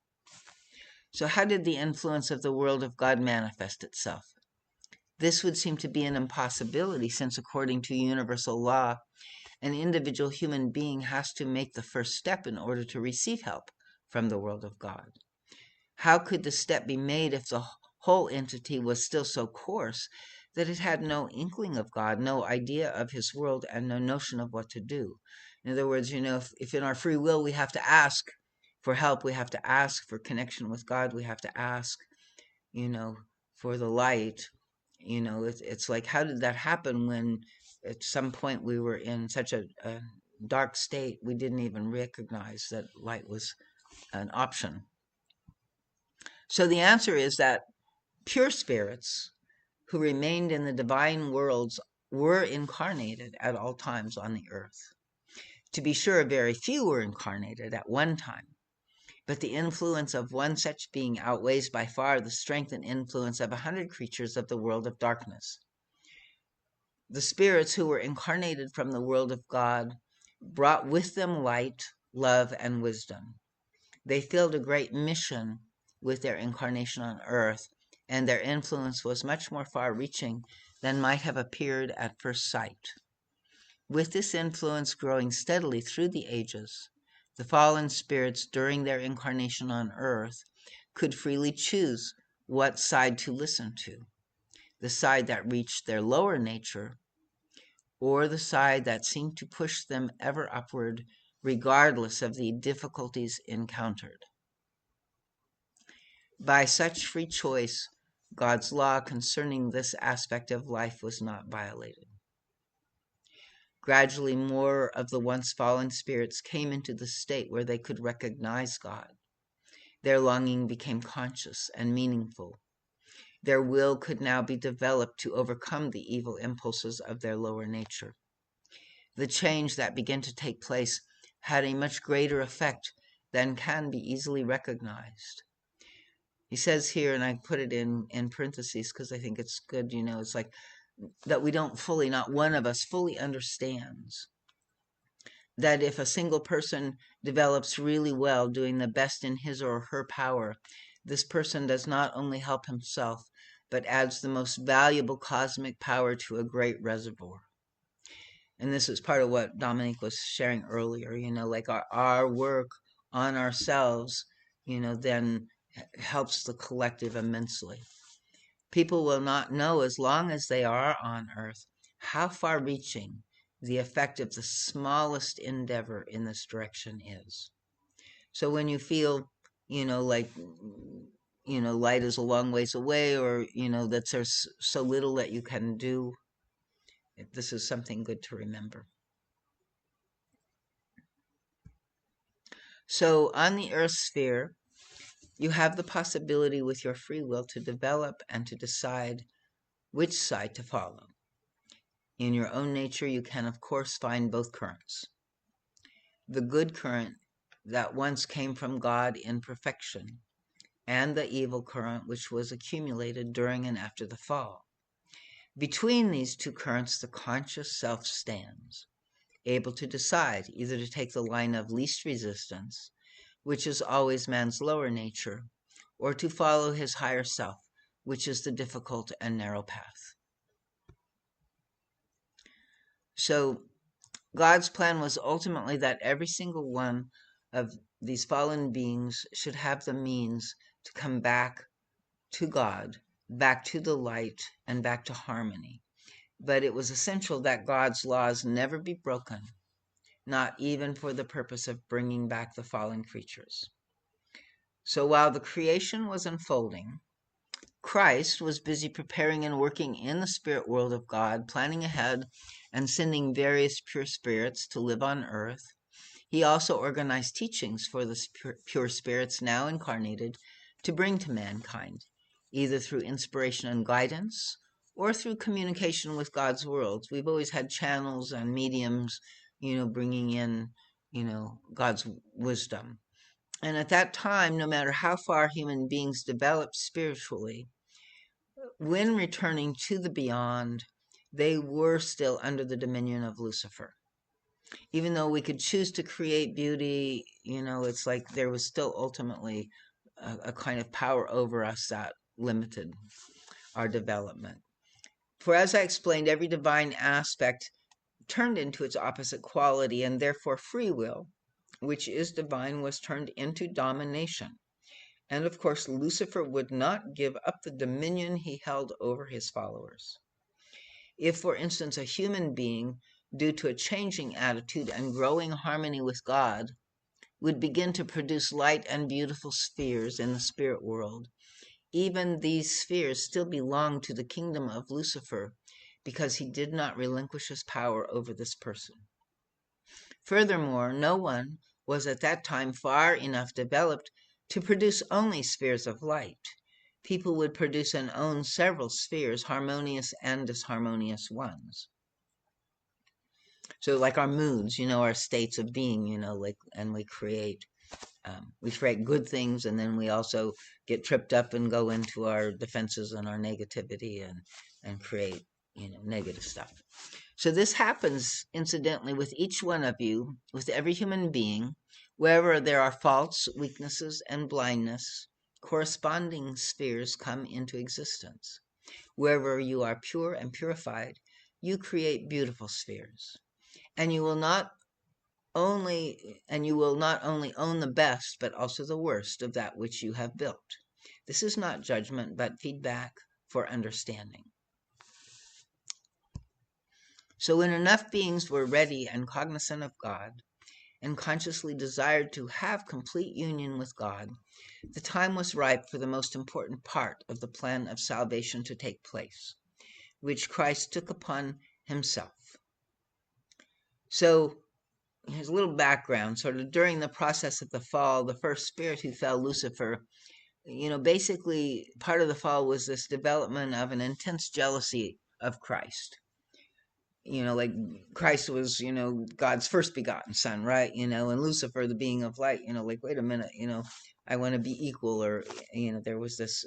So how did the influence of the world of God manifest itself? This would seem to be an impossibility, since according to universal law, an individual human being has to make the first step in order to receive help from the world of God. How could the step be made if the whole entity was still so coarse that it had no inkling of God, no idea of his world, and no notion of what to do? In other words, if in our free will we have to ask for help, we have to ask for connection with God, we have to ask, for the light, it's like, how did that happen when at some point we were in such a dark state we didn't even recognize that light was an option? So the answer is that pure spirits who remained in the divine worlds were incarnated at all times on the earth. To be sure, very few were incarnated at one time, but the influence of one such being outweighs by far the strength and influence of 100 creatures of the world of darkness. The spirits who were incarnated from the world of God brought with them light, love, and wisdom. They filled a great mission with their incarnation on earth, and their influence was much more far-reaching than might have appeared at first sight. With this influence growing steadily through the ages, the fallen spirits during their incarnation on earth could freely choose what side to listen to, the side that reached their lower nature, or the side that seemed to push them ever upward, regardless of the difficulties encountered. By such free choice, God's law concerning this aspect of life was not violated. Gradually, more of the once fallen spirits came into the state where they could recognize God. Their longing became conscious and meaningful. Their will could now be developed to overcome the evil impulses of their lower nature. The change that began to take place had a much greater effect than can be easily recognized. He says here, and I put it in parentheses because I think it's good, it's like that we don't fully, not one of us fully understands that if a single person develops really well, doing the best in his or her power, this person does not only help himself, but adds the most valuable cosmic power to a great reservoir. And this is part of what Dominique was sharing earlier, like our work on ourselves, then helps the collective immensely. People will not know, as long as they are on earth, how far-reaching the effect of the smallest endeavor in this direction is. So when you feel, like, light is a long ways away, or, that there's so little that you can do, this is something good to remember. So on the Earth sphere, you have the possibility with your free will to develop and to decide which side to follow. In your own nature, you can, of course, find both currents. The good current that once came from God in perfection, and the evil current which was accumulated during and after the fall. Between these two currents, the conscious self stands, able to decide either to take the line of least resistance, which is always man's lower nature, or to follow his higher self, which is the difficult and narrow path. So God's plan was ultimately that every single one of these fallen beings should have the means to come back to God, back to the light, and back to harmony. But it was essential that God's laws never be broken, not even for the purpose of bringing back the fallen creatures. So while the creation was unfolding, Christ was busy preparing and working in the spirit world of God, planning ahead and sending various pure spirits to live on earth. He also organized teachings for the pure spirits now incarnated to bring to mankind, either through inspiration and guidance or through communication with God's world. We've always had channels and mediums, bringing in, God's wisdom. And at that time, no matter how far human beings developed spiritually, when returning to the beyond, they were still under the dominion of Lucifer. Even though we could choose to create beauty, it's like there was still ultimately a kind of power over us that limited our development. For as I explained, every divine aspect turned into its opposite quality, and therefore free will, which is divine, was turned into domination. And of course, Lucifer would not give up the dominion he held over his followers. If, for instance, a human being, due to a changing attitude and growing harmony with God, would begin to produce light and beautiful spheres in the spirit world, even these spheres still belong to the kingdom of Lucifer because he did not relinquish his power over this person. Furthermore, no one was at that time far enough developed to produce only spheres of light. People would produce and own several spheres, harmonious and disharmonious ones. So like our moods, our states of being, and we create good things, and then we also get tripped up and go into our defenses and our negativity and create, negative stuff. So this happens, incidentally, with each one of you, with every human being. Wherever there are faults, weaknesses, and blindness, corresponding spheres come into existence. Wherever you are pure and purified, you create beautiful spheres. and you will not only own the best, but also the worst of that which you have built. This is not judgment, but feedback for understanding. So when enough beings were ready and cognizant of God, and consciously desired to have complete union with God, the time was ripe for the most important part of the plan of salvation to take place, which Christ took upon himself. So here's a little background. Sort of during the process of the fall, the first spirit who fell, Lucifer, basically part of the fall was this development of an intense jealousy of Christ. Like Christ was, God's first begotten son, right? And Lucifer, the being of light, like, wait a minute, I want to be equal, or, there was this,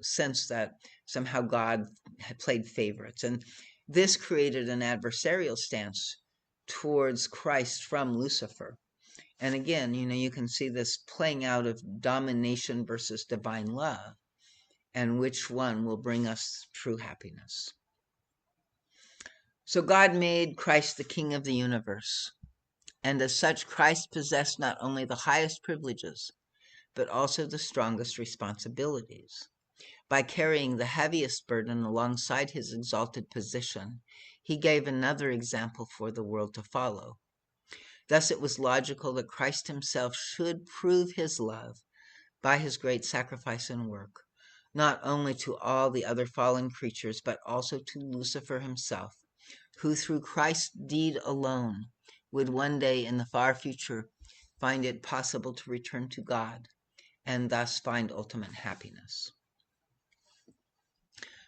sense that somehow God had played favorites. And this created an adversarial stance towards Christ from Lucifer. And again, you can see this playing out of domination versus divine love, and which one will bring us true happiness. So God made Christ the King of the universe, and as such, Christ possessed not only the highest privileges, but also the strongest responsibilities. By carrying the heaviest burden alongside his exalted position, he gave another example for the world to follow. Thus it was logical that Christ himself should prove his love by his great sacrifice and work, not only to all the other fallen creatures, but also to Lucifer himself, who through Christ's deed alone would one day in the far future find it possible to return to God and thus find ultimate happiness.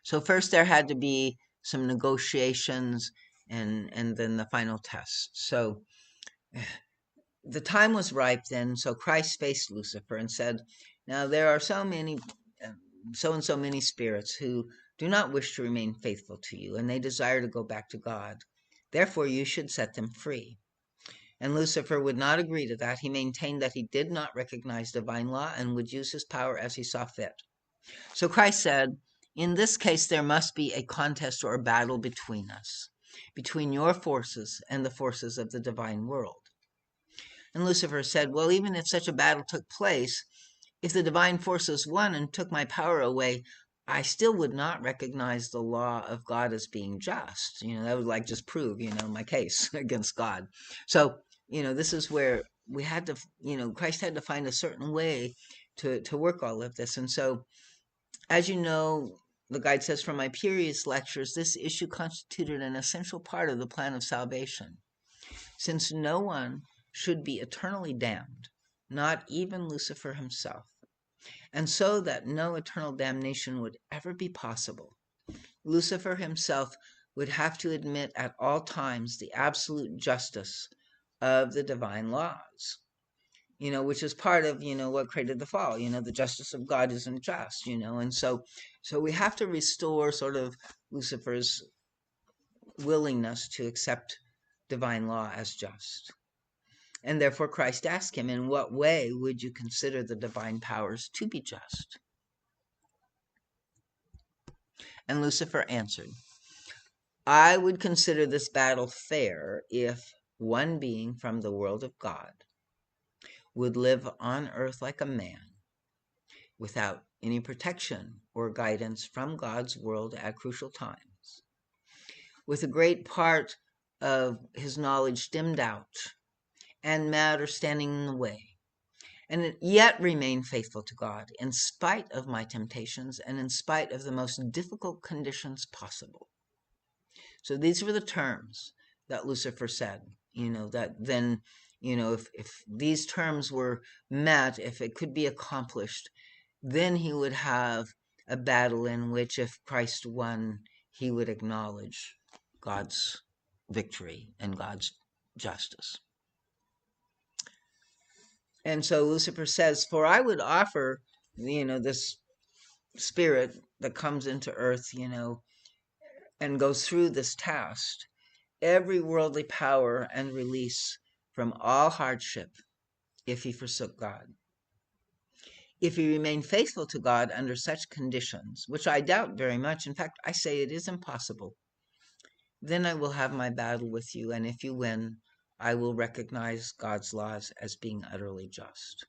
So first there had to be some negotiations and then the final test. So the time was ripe then, so Christ faced Lucifer and said, now there are so and so many spirits who do not wish to remain faithful to you, and they desire to go back to God. Therefore you should set them free. And Lucifer would not agree to that. He maintained that he did not recognize divine law and would use his power as he saw fit. So Christ said, in this case there must be a contest or a battle between us, between your forces and the forces of the divine world. And Lucifer said, well, even if such a battle took place, if the divine forces won and took my power away, I still would not recognize the law of God as being just. That would just prove, my case against God. So, this is where we had to, Christ had to find a certain way to work all of this. And so, as you know, the guide says from my previous lectures, this issue constituted an essential part of the plan of salvation. Since no one should be eternally damned, not even Lucifer himself, and so that no eternal damnation would ever be possible, Lucifer himself would have to admit at all times the absolute justice of the divine laws, which is part of, what created the fall. The justice of God isn't just, and so we have to restore sort of Lucifer's willingness to accept divine law as just. And therefore Christ asked him, in what way would you consider the divine powers to be just? And Lucifer answered, I would consider this battle fair if one being from the world of God would live on earth like a man, without any protection or guidance from God's world at crucial times, with a great part of his knowledge dimmed out and matter standing in the way, and yet remain faithful to God in spite of my temptations and in spite of the most difficult conditions possible. So these were the terms that Lucifer said, that then, if these terms were met, if it could be accomplished, then he would have a battle in which, if Christ won, he would acknowledge God's victory and God's justice. And so Lucifer says, for I would offer, this spirit that comes into earth, and goes through this task, every worldly power and release from all hardship if he forsook God. If he remained faithful to God under such conditions, which I doubt very much, in fact, I say it is impossible, Then I will have my battle with you, and if you win, I will recognize God's laws as being utterly just.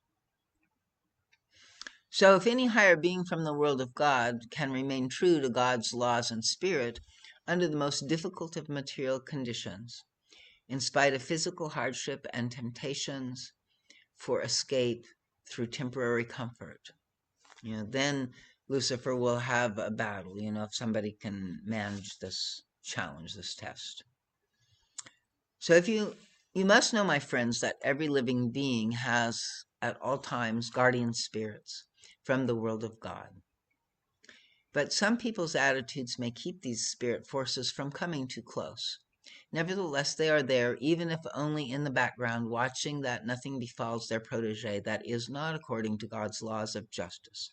So if any higher being from the world of God can remain true to God's laws and spirit under the most difficult of material conditions, in spite of physical hardship and temptations for escape through temporary comfort, then Lucifer will have a battle, if somebody can manage this challenge, this test. So you must know, my friends, that every living being has at all times guardian spirits from the world of God. But some people's attitudes may keep these spirit forces from coming too close. Nevertheless, they are there, even if only in the background, watching that nothing befalls their protege that is not according to God's laws of justice,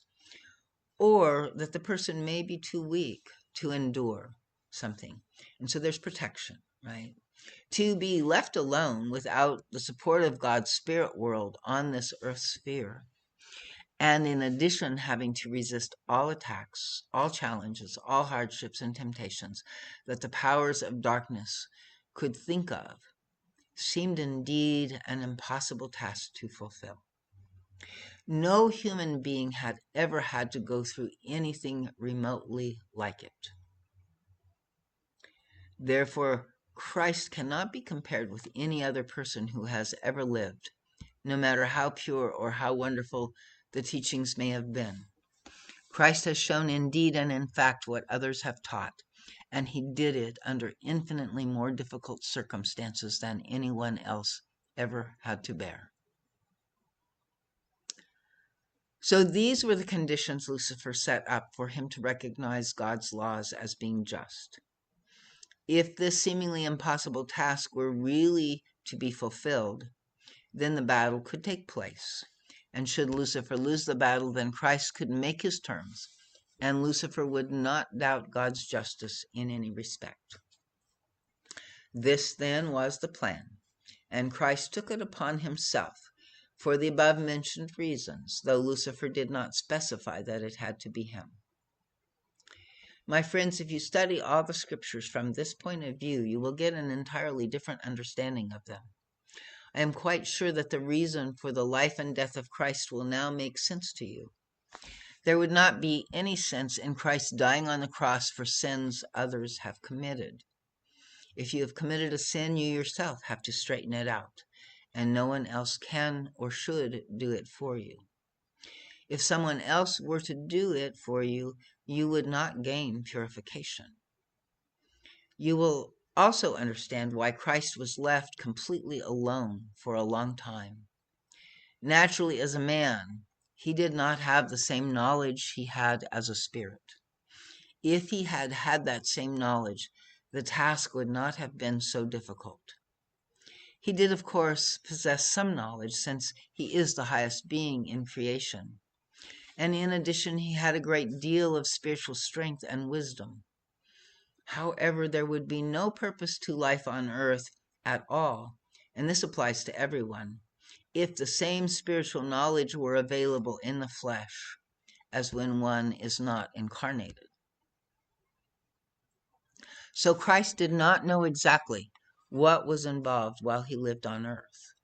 or that the person may be too weak to endure something. And so there's protection, right? To be left alone without the support of God's spirit world on this earth sphere, and in addition having to resist all attacks, all challenges, all hardships and temptations that the powers of darkness could think of, seemed indeed an impossible task to fulfill. No human being had ever had to go through anything remotely like it. Therefore, Christ cannot be compared with any other person who has ever lived, no matter how pure or how wonderful the teachings may have been. Christ has shown indeed and in fact what others have taught, and he did it under infinitely more difficult circumstances than anyone else ever had to bear. So these were the conditions Lucifer set up for him to recognize God's laws as being just. If this seemingly impossible task were really to be fulfilled, then the battle could take place. And should Lucifer lose the battle, then Christ could make his terms, and Lucifer would not doubt God's justice in any respect. This, then, was the plan, and Christ took it upon himself for the above-mentioned reasons, though Lucifer did not specify that it had to be him. My friends, if you study all the scriptures from this point of view, you will get an entirely different understanding of them. I am quite sure that the reason for the life and death of Christ will now make sense to you. There would not be any sense in Christ dying on the cross for sins others have committed. If you have committed a sin, you yourself have to straighten it out, and no one else can or should do it for you. If someone else were to do it for you, you would not gain purification. You will also understand why Christ was left completely alone for a long time. Naturally, as a man, he did not have the same knowledge he had as a spirit. If he had had that same knowledge, the task would not have been so difficult. He did, of course, possess some knowledge, since he is the highest being in creation. And in addition, he had a great deal of spiritual strength and wisdom. However, there would be no purpose to life on earth at all, and this applies to everyone, if the same spiritual knowledge were available in the flesh as when one is not incarnated. So Christ did not know exactly what was involved while he lived on earth.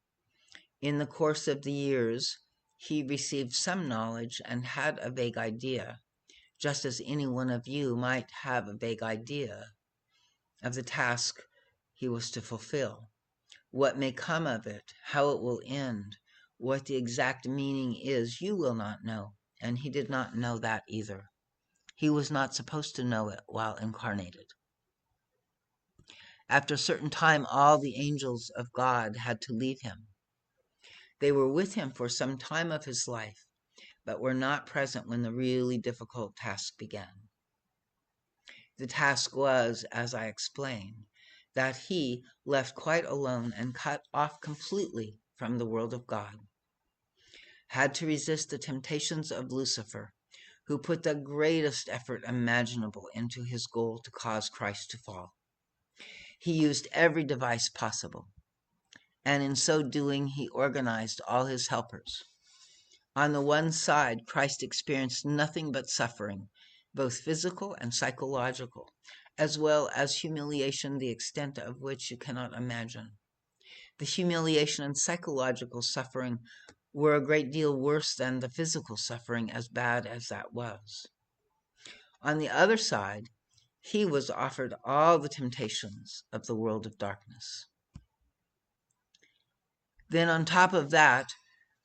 In the course of the years, he received some knowledge and had a vague idea, just as any one of you might have a vague idea of the task he was to fulfill. What may come of it, how it will end, what the exact meaning is, you will not know, and he did not know that either. He was not supposed to know it while incarnated. After a certain time, all the angels of God had to leave him. They were with him for some time of his life, but were not present when the really difficult task began. The task was, as I explained, that he, left quite alone and cut off completely from the world of God, had to resist the temptations of Lucifer, who put the greatest effort imaginable into his goal to cause Christ to fall. He used every device possible, and in so doing, he organized all his helpers. On the one side, Christ experienced nothing but suffering, both physical and psychological, as well as humiliation the extent of which you cannot imagine. The humiliation and psychological suffering were a great deal worse than the physical suffering, as bad as that was. On the other side, he was offered all the temptations of the world of darkness. Then on top of that,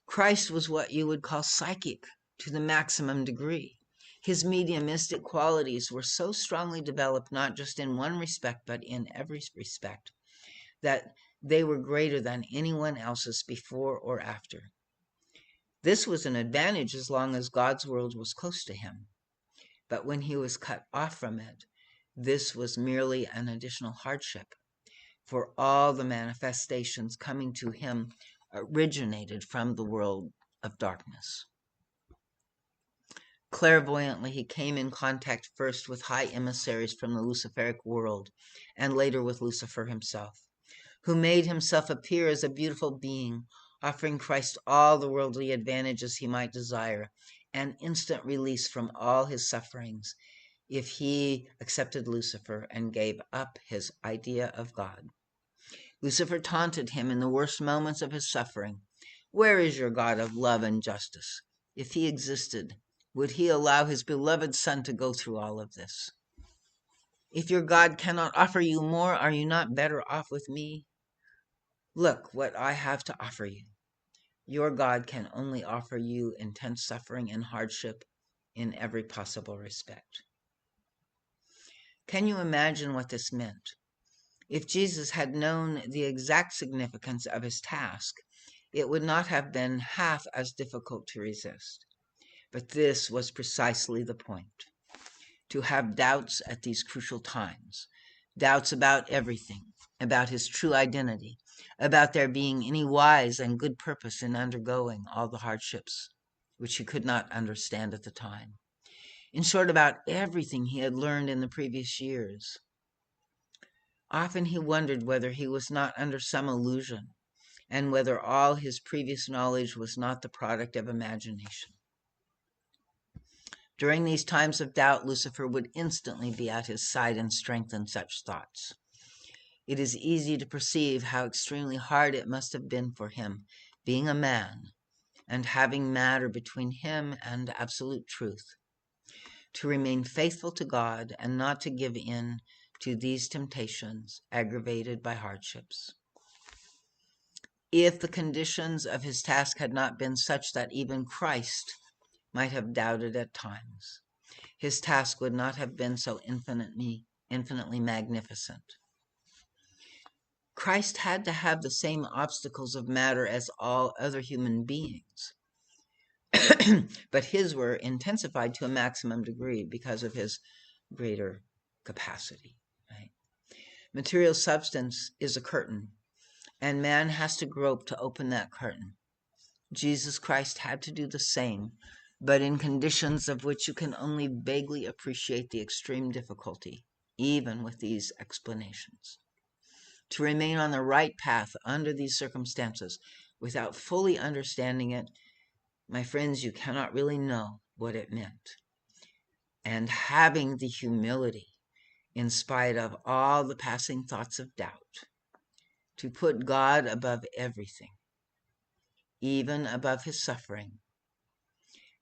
Christ was what you would call psychic to the maximum degree. His mediumistic qualities were so strongly developed, not just in one respect, but in every respect, that they were greater than anyone else's before or after. This was an advantage as long as God's world was close to him. But when he was cut off from it, this was merely an additional hardship, for all the manifestations coming to him originated from the world of darkness. Clairvoyantly, he came in contact first with high emissaries from the Luciferic world, and later with Lucifer himself, who made himself appear as a beautiful being, offering Christ all the worldly advantages he might desire, and instant release from all his sufferings, if he accepted Lucifer and gave up his idea of God. Lucifer taunted him in the worst moments of his suffering. Where is your God of love and justice? If he existed, would he allow his beloved son to go through all of this? If your God cannot offer you more, are you not better off with me? Look what I have to offer you. Your God can only offer you intense suffering and hardship in every possible respect. Can you imagine what this meant? If Jesus had known the exact significance of his task, it would not have been half as difficult to resist. But this was precisely the point. To have doubts at these crucial times, doubts about everything, about his true identity, about there being any wise and good purpose in undergoing all the hardships which he could not understand at the time. In short, about everything he had learned in the previous years. Often he wondered whether he was not under some illusion, and whether all his previous knowledge was not the product of imagination. During these times of doubt, Lucifer would instantly be at his side and strengthen such thoughts. It is easy to perceive how extremely hard it must have been for him, being a man, and having matter between him and absolute truth, to remain faithful to God and not to give in to these temptations aggravated by hardships. If the conditions of his task had not been such that even Christ might have doubted at times, his task would not have been so infinitely magnificent. Christ had to have the same obstacles of matter as all other human beings, but his were intensified to a maximum degree because of his greater capacity. Right? Material substance is a curtain, and man has to grope to open that curtain. Jesus Christ had to do the same, but in conditions of which you can only vaguely appreciate the extreme difficulty, even with these explanations. To remain on the right path under these circumstances without fully understanding it, my friends, you cannot really know what it meant. And having the humility, in spite of all the passing thoughts of doubt, to put God above everything, even above his suffering,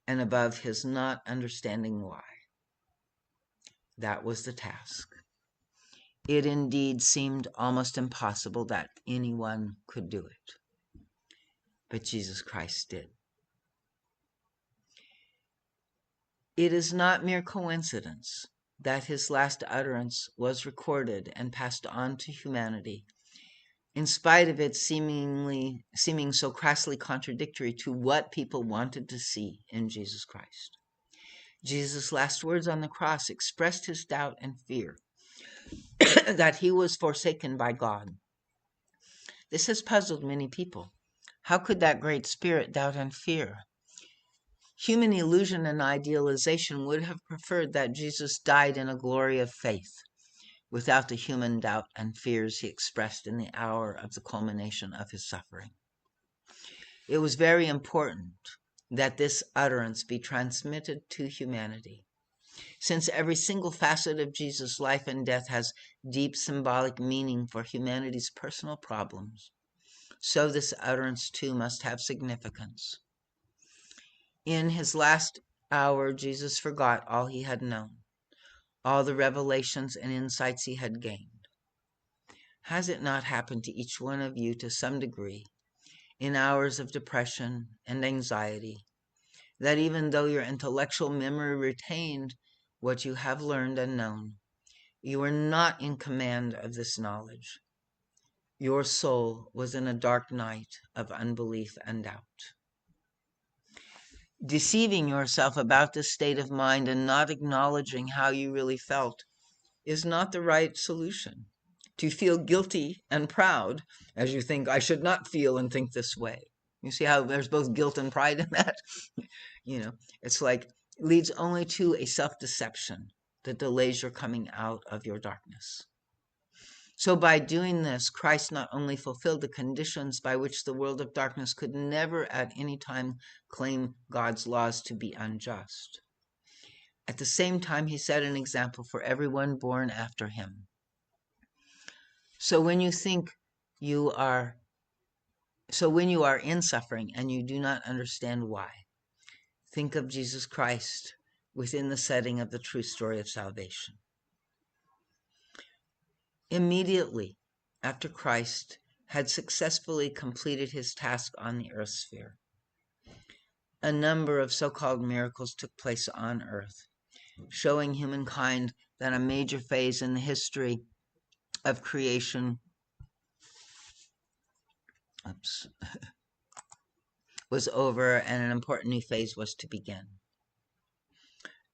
and above his not understanding why. That was the task. It indeed seemed almost impossible that anyone could do it. But Jesus Christ did. It is not mere coincidence that his last utterance was recorded and passed on to humanity, in spite of its seeming so crassly contradictory to what people wanted to see in Jesus Christ. Jesus' last words on the cross expressed his doubt and fear that he was forsaken by God. This has puzzled many people. How could that great spirit doubt and fear? Human illusion and idealization would have preferred that Jesus died in a glory of faith, without the human doubt and fears he expressed in the hour of the culmination of his suffering. It was very important that this utterance be transmitted to humanity. Since every single facet of Jesus' life and death has deep symbolic meaning for humanity's personal problems, so this utterance too must have significance. In his last hour, Jesus forgot all he had known, all the revelations and insights he had gained. Has it not happened to each one of you to some degree, in hours of depression and anxiety, that even though your intellectual memory retained what you have learned and known, you were not in command of this knowledge? Your soul was in a dark night of unbelief and doubt. Deceiving yourself about this state of mind and not acknowledging how you really felt is not the right solution. To feel guilty and proud as you think, I should not feel and think this way. You see how there's both guilt and pride in that? It's like leads only to a self-deception that delays your coming out of your darkness. So by doing this, Christ not only fulfilled the conditions by which the world of darkness could never at any time claim God's laws to be unjust. At the same time, he set an example for everyone born after him. So when you are in suffering and you do not understand why, think of Jesus Christ within the setting of the true story of salvation. Immediately after Christ had successfully completed his task on the earth sphere, a number of so-called miracles took place on earth, showing humankind that a major phase in the history of creation was over and an important new phase was to begin.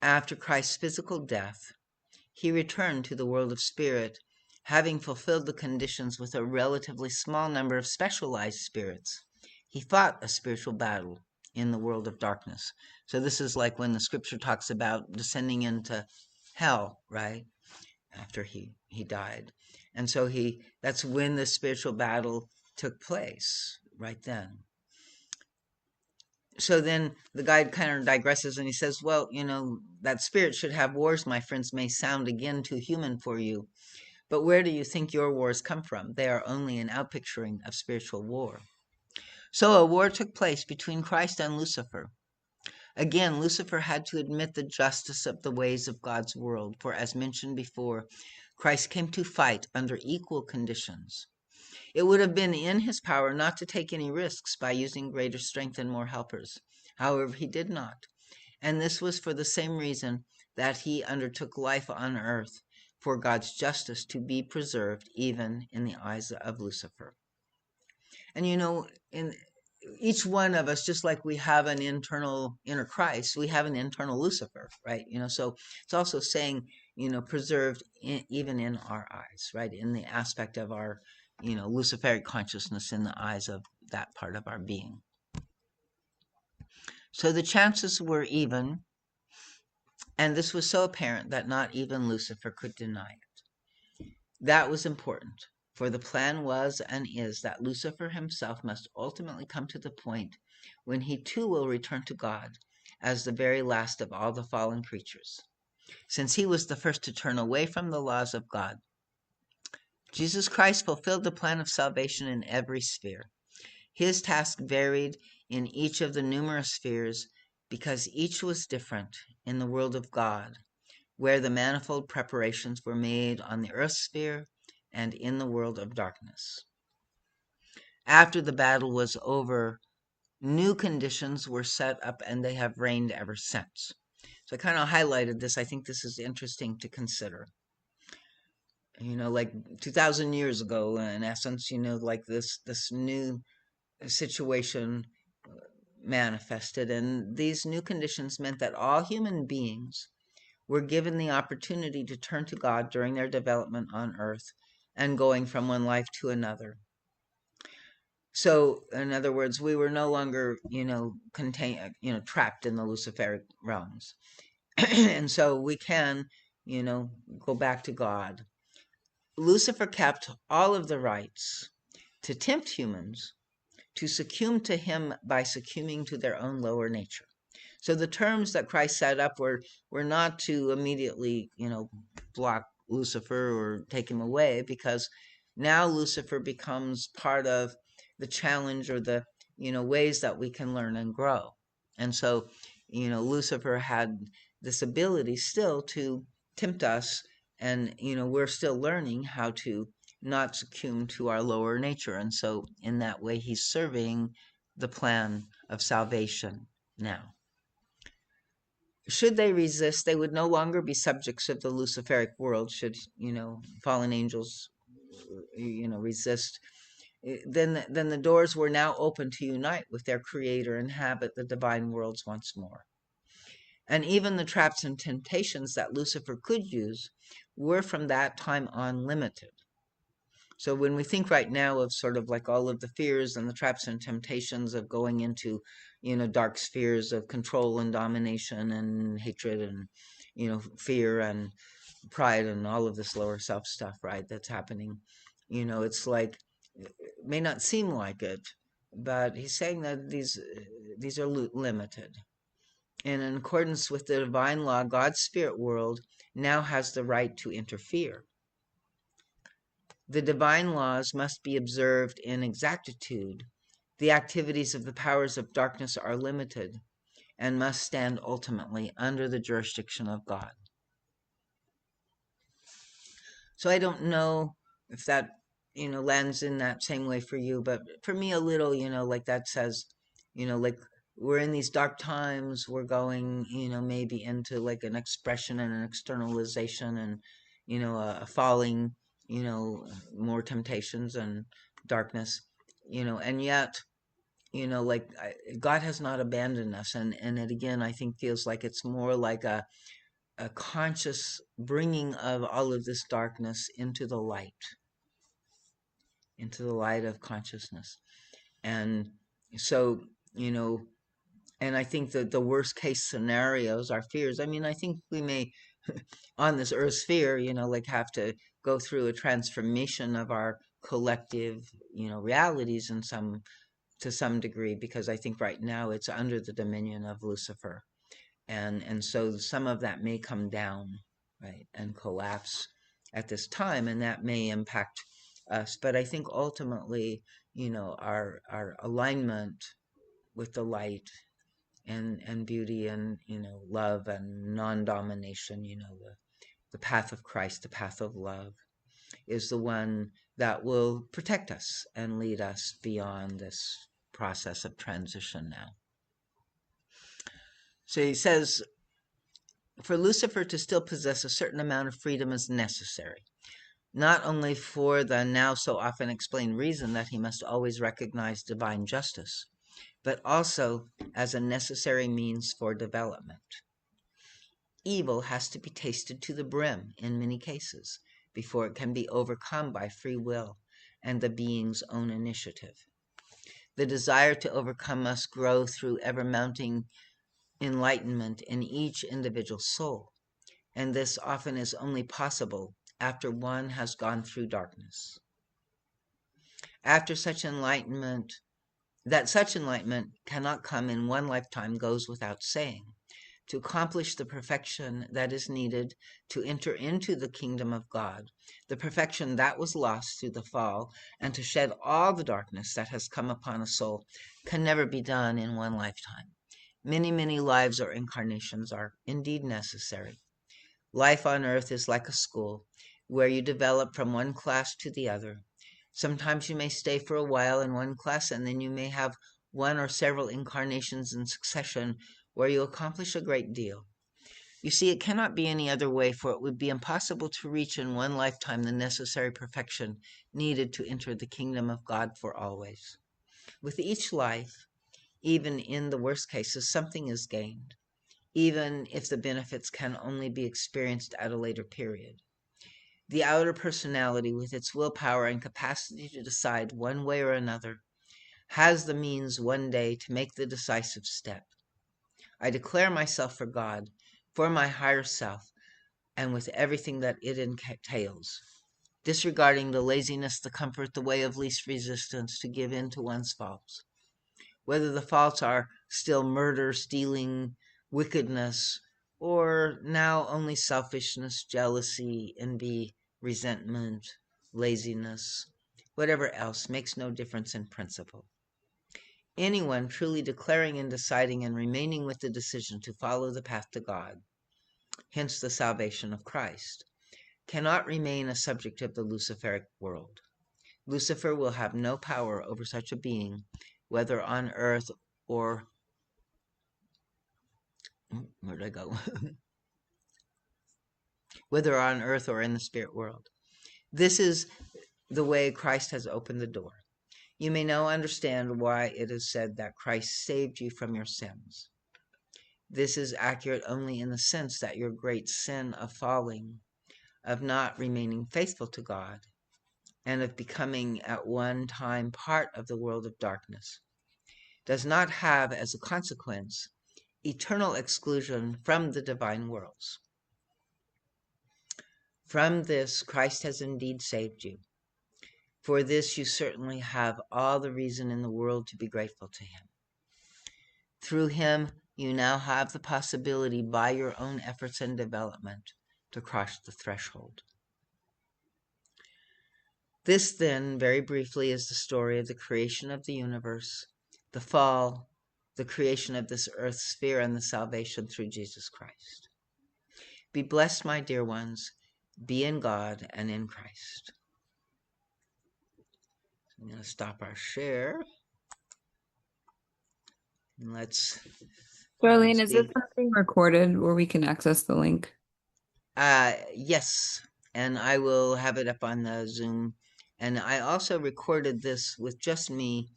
After Christ's physical death, he returned to the world of spirit, having fulfilled the conditions with a relatively small number of specialized spirits. He fought a spiritual battle in the world of darkness. So this is like when the scripture talks about descending into hell, right? After he died. And so that's when the spiritual battle took place, right then. So then the guide kind of digresses and he says, well, that spirit should have wars, my friends, may sound again too human for you. But where do you think your wars come from? They are only an outpicturing of spiritual war. So a war took place between Christ and Lucifer. Again, Lucifer had to admit the justice of the ways of God's world, for as mentioned before, Christ came to fight under equal conditions. It would have been in his power not to take any risks by using greater strength and more helpers. However, he did not. And this was for the same reason that he undertook life on earth, for God's justice to be preserved even in the eyes of Lucifer. And in each one of us, just like we have an inner Christ, we have an internal Lucifer, right? So it's also saying, preserved even in our eyes, right? In the aspect of our, Luciferic consciousness in the eyes of that part of our being. So the chances were even, and this was so apparent that not even Lucifer could deny it. That was important, for the plan was and is that Lucifer himself must ultimately come to the point when he too will return to God as the very last of all the fallen creatures, since he was the first to turn away from the laws of God. Jesus Christ fulfilled the plan of salvation in every sphere. His task varied in each of the numerous spheres because each was different in the world of God, where the manifold preparations were made on the earth sphere and in the world of darkness. After the battle was over, new conditions were set up and they have reigned ever since. So I kind of highlighted this. I think this is interesting to consider. Like 2,000 years ago, in essence, like this new situation manifested, and these new conditions meant that all human beings were given the opportunity to turn to God during their development on earth and going from one life to another. So, in other words, we were no longer, trapped in the Luciferic realms. And so we can, go back to God. Lucifer kept all of the rights to tempt humans to succumb to him by succumbing to their own lower nature. So the terms that Christ set up were not to immediately, block Lucifer or take him away, because now Lucifer becomes part of the challenge, or the, ways that we can learn and grow. And so, Lucifer had this ability still to tempt us, and, we're still learning how to not succumb to our lower nature. And so in that way, he's serving the plan of salvation now. Should they resist, they would no longer be subjects of the Luciferic world. Should, fallen angels, resist, then the doors were now open to unite with their creator and inhabit the divine worlds once more. And even the traps and temptations that Lucifer could use were from that time on limited. So when we think right now of sort of like all of the fears and the traps and temptations of going into, dark spheres of control and domination and hatred and, fear and pride and all of this lower self stuff, right, that's happening, it's like, it may not seem like it, but he's saying that these are limited. And in accordance with the divine law, God's spirit world now has the right to interfere. The divine laws must be observed in exactitude. The activities of the powers of darkness are limited and must stand ultimately under the jurisdiction of God. So I don't know if that, lands in that same way for you, but for me a little, like that says, like we're in these dark times, we're going, maybe into like an expression and an externalization and, a falling, more temptations and darkness, and yet, like God has not abandoned us. And it again, I think feels like it's more like a conscious bringing of all of this darkness into the light of consciousness. And so, and I think that the worst case scenarios are fears. I mean, I think we may, on this earth sphere, like have to go through a transformation of our collective, realities to some degree, because I think right now it's under the dominion of Lucifer. And so some of that may come down, right, and collapse at this time, and that may impact us. But I think ultimately, our alignment with the light and beauty and, love and non-domination, the path of Christ, the path of love, is the one that will protect us and lead us beyond this process of transition now. So he says, for Lucifer to still possess a certain amount of freedom is necessary, not only for the now so often explained reason that he must always recognize divine justice, but also as a necessary means for development. Evil has to be tasted to the brim in many cases before it can be overcome by free will and the being's own initiative. The desire to overcome must grow through ever-mounting enlightenment in each individual soul, and this often is only possible after one has gone through darkness. After such enlightenment, that such enlightenment cannot come in one lifetime goes without saying. To accomplish the perfection that is needed to enter into the kingdom of God, the perfection that was lost through the fall, and to shed all the darkness that has come upon a soul, can never be done in one lifetime. Many, many lives or incarnations are indeed necessary. Life on earth is like a school, where you develop from one class to the other. Sometimes you may stay for a while in one class, and then you may have one or several incarnations in succession where you accomplish a great deal. You see, it cannot be any other way, for it would be impossible to reach in one lifetime the necessary perfection needed to enter the kingdom of God for always. With each life, even in the worst cases, something is gained, even if the benefits can only be experienced at a later period. The outer personality, with its willpower and capacity to decide one way or another, has the means one day to make the decisive step. I declare myself for God, for my higher self, and with everything that it entails, disregarding the laziness, the comfort, the way of least resistance, to give in to one's faults. Whether the faults are still murder, stealing, wickedness, or now only selfishness, jealousy, envy, resentment, laziness, whatever else makes no difference in principle. Anyone truly declaring and deciding and remaining with the decision to follow the path to God, hence the salvation of Christ, cannot remain a subject of the Luciferic world. Lucifer will have no power over such a being, whether on earth or where did I go? whether on earth or in the spirit world. This is the way Christ has opened the door. You may now understand why it is said that Christ saved you from your sins. This is accurate only in the sense that your great sin of falling, of not remaining faithful to God, and of becoming at one time part of the world of darkness, does not have as a consequence eternal exclusion from the divine worlds. From this, Christ has indeed saved you. For this, you certainly have all the reason in the world to be grateful to him. Through him, you now have the possibility, by your own efforts and development, to cross the threshold. This, then, very briefly, is the story of the creation of the universe, the fall, the creation of this earth sphere, and the salvation through Jesus Christ. Be blessed, my dear ones. Be in God and in Christ. I'm going to stop our share. And let's Darlene, is this see. something recorded where we can access the link? Yes, and I will have it up on the Zoom. And I also recorded this with just me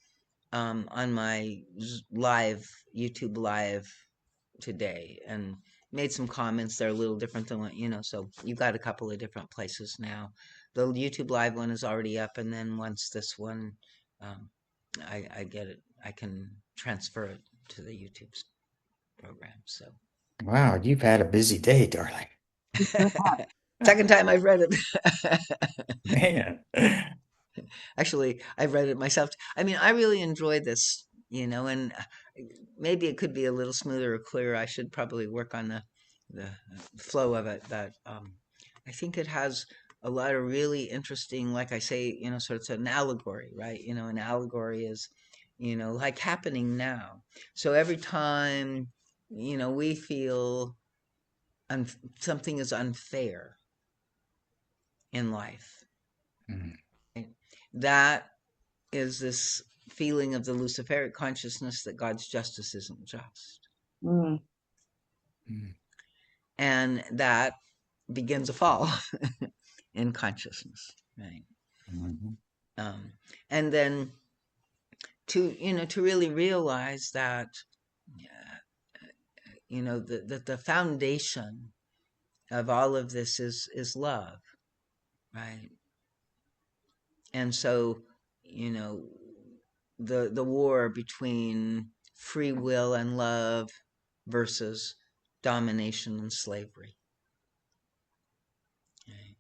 on my YouTube live today, and made some comments. They're a little different than what, so you've got a couple of different places now. The YouTube live one is already up, and then once this one, um, I get it, I can transfer it to the YouTube program. So, Wow, you've had a busy day, darling. second time I've read it. Man. Actually, I've read it myself. I mean, I really enjoyed this, and maybe it could be a little smoother or clearer. I should probably work on the flow of it. But I think it has a lot of really interesting, like I say, sort of an allegory, right? An allegory is, like happening now. So every time, we feel something is unfair in life, Mm, right? That is this feeling of the Luciferic consciousness that God's justice isn't just. Mm. mm, And that begins a fall in consciousness, right? mhm, Um, and then to really realize that, the foundation of all of this is love, right? And so, you know, the war between free will and love versus domination and slavery. Right?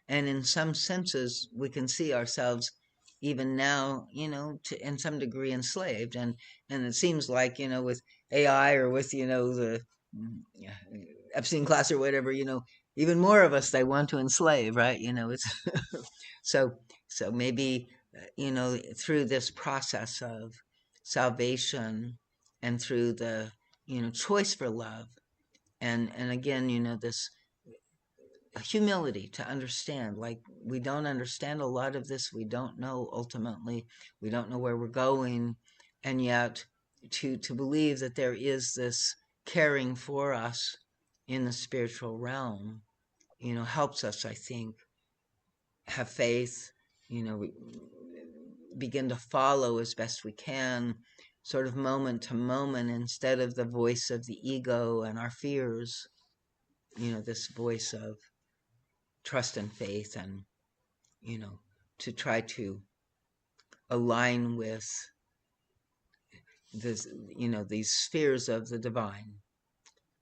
And in some senses, we can see ourselves even now, in some degree enslaved. And it seems like, with AI or with, the yeah, Epstein class or whatever, even more of us they want to enslave, right? It's so so maybe through this process of salvation and through the choice for love and again this humility to understand, like, we don't understand a lot of this, we don't know ultimately, we don't know where we're going, and yet to believe that there is this caring for us in the spiritual realm helps us, I think, have faith, we begin to follow as best we can, sort of moment to moment, instead of the voice of the ego and our fears, this voice of trust and faith, and to try to align with this, these spheres of the divine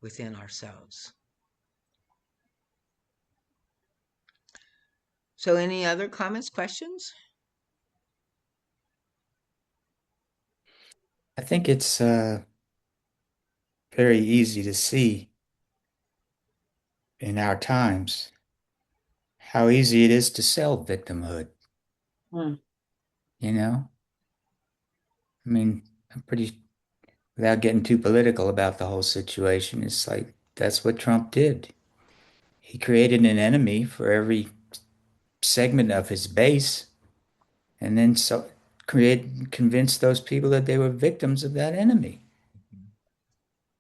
within ourselves. So any other comments, questions? I think it's very easy to see in our times how easy it is to sell victimhood, Hmm. you know? I mean, I'm pretty, without getting too political about the whole situation, it's like that's what Trump did. He created an enemy for every segment of his base and then convinced those people that they were victims of that enemy.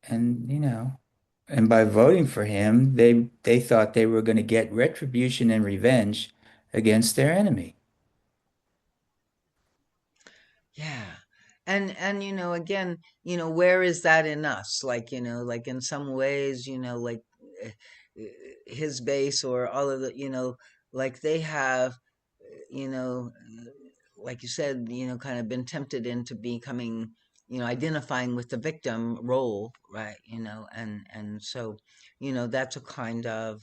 And, and by voting for him, they thought they were going to get retribution and revenge against their enemy. Yeah. And again, where is that in us? Like, like in some ways, like eh, eh, his base or all of the, like they have, like you said, kind of been tempted into becoming, identifying with the victim role, right? And so, that's a kind of,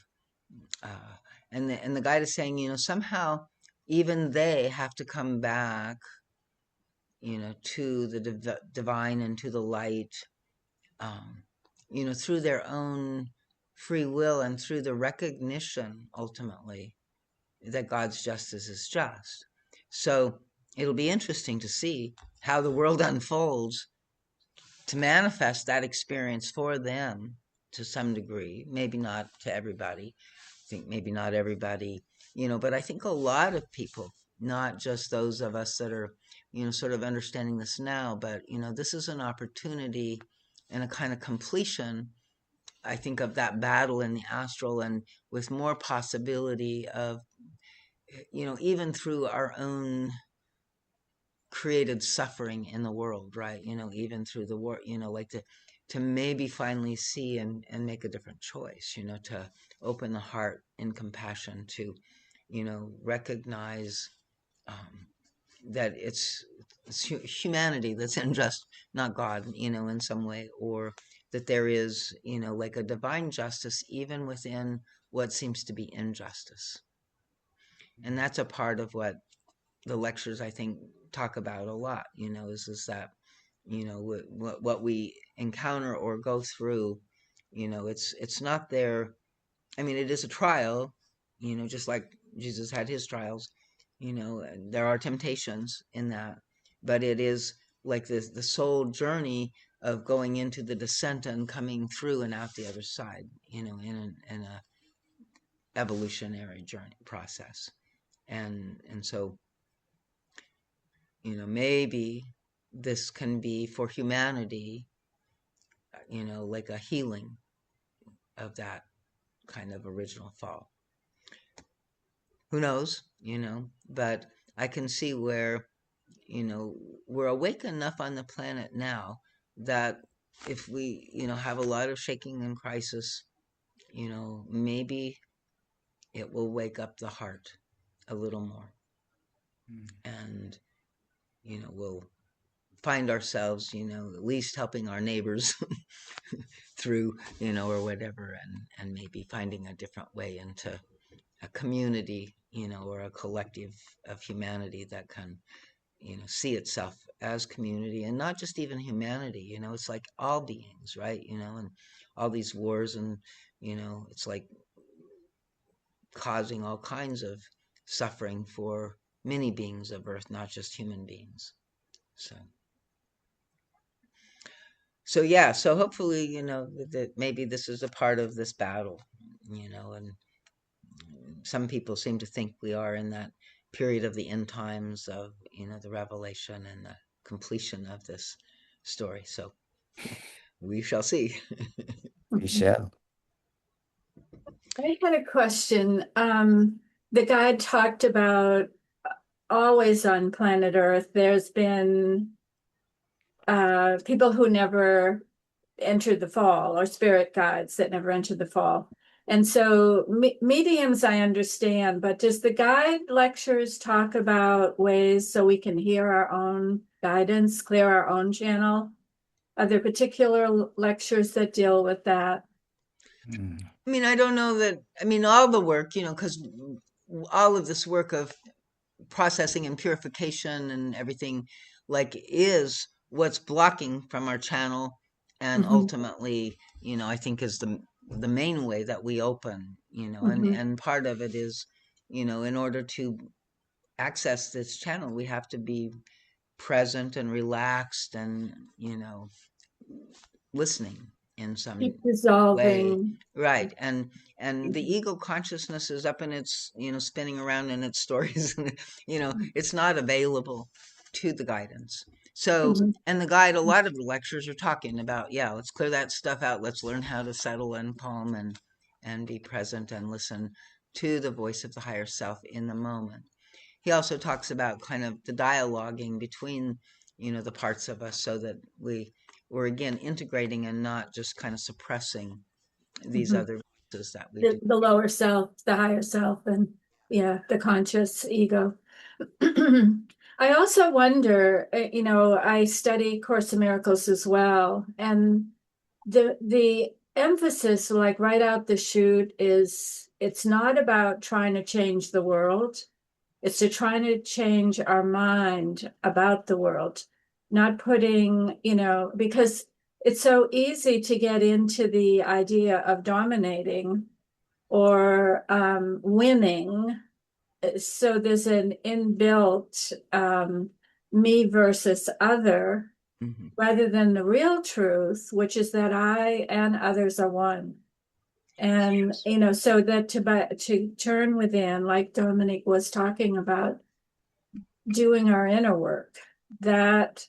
uh, and the guide is saying, somehow even they have to come back, to the divine and to the light, um, through their own free will and through the recognition ultimately that God's justice is just. So it'll be interesting to see how the world unfolds to manifest that experience for them to some degree, maybe not to everybody. I think maybe not everybody, but I think a lot of people, not just those of us that are, sort of understanding this now, but, this is an opportunity and a kind of completion, I think, of that battle in the astral and with more possibility of, even through our own created suffering in the world, right? Even through the war, like to maybe finally see and make a different choice, to open the heart in compassion, to, recognize um, that it's humanity that's unjust, not God, in some way, or that there is, like a divine justice even within what seems to be injustice. And that's a part of what the lectures I think talk about a lot, is that, what we encounter or go through, it's not there. I mean, it is a trial, just like Jesus had his trials, and there are temptations in that, but it is like the soul journey of going into the descent and coming through and out the other side, in a evolutionary journey process. And so, maybe this can be for humanity, like a healing of that kind of original fall. Who knows, but I can see where, we're awake enough on the planet now that if we, have a lot of shaking and crisis, maybe it will wake up the heart a little more. Mm. And, we'll find ourselves, at least helping our neighbors through, or whatever, and maybe finding a different way into a community, or a collective of humanity that can, see itself as community and not just even humanity, it's like all beings, right? And all these wars and, it's like causing all kinds of suffering for many beings of earth, not just human beings. So yeah, so hopefully, that maybe this is a part of this battle, and some people seem to think we are in that period of the end times of, the revelation and the completion of this story. So we shall see. We shall. I had a question. The guide talked about always on planet Earth, there's been people who never entered the fall, or spirit guides that never entered the fall. And so mediums I understand, but does the guide lectures talk about ways so we can hear our own guidance, clear our own channel? Are there particular lectures that deal with that? Mm. I mean, I don't know that, I mean, all the work, because all of this work of processing and purification and everything, like, is what's blocking from our channel and Mhm. ultimately, I think is the main way that we open, Mhm. and part of it is, in order to access this channel, we have to be present and relaxed and, listening in some Keep way. dissolving. Right. And the ego consciousness is up in its, spinning around in its stories, and it's not available to the guidance. So, Mhm. and the guide, a lot of the lectures are talking about, yeah, let's clear that stuff out. Let's learn how to settle and calm and be present and listen to the voice of the higher self in the moment. He also talks about kind of the dialoguing between, the parts of us, so that we're again integrating and not just kind of suppressing these Mhm. other voices that we do. The lower self, the higher self, and yeah, the conscious ego. I also wonder, I study Course in Miracles as well, and the emphasis, like right out the chute, is it's not about trying to change the world. It's to trying to change our mind about the world, not putting, because it's so easy to get into the idea of dominating or winning. So there's an inbuilt me versus other Mm-hmm. rather than the real truth, which is that I and others are one. And so that to turn within, like Dominique was talking about, doing our inner work, that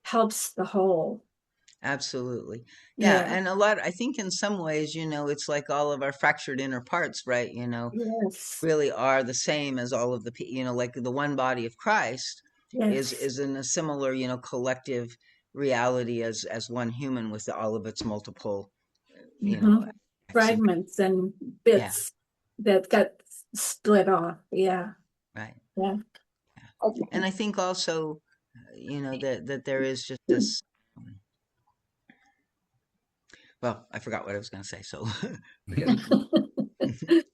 helps the whole. Absolutely. Yeah. Yeah. And I think in some ways, it's like all of our fractured inner parts, right? Yes. Really are the same as all of the, like the one body of Christ is, Yes. is in a similar, collective reality as one human with all of its multiple, Hmm. acts and, Fragments and yeah, bits that got split off. Yeah. right. Yeah. And I think also, that there is just this, um, well, I forgot what I was going to say, so forget it.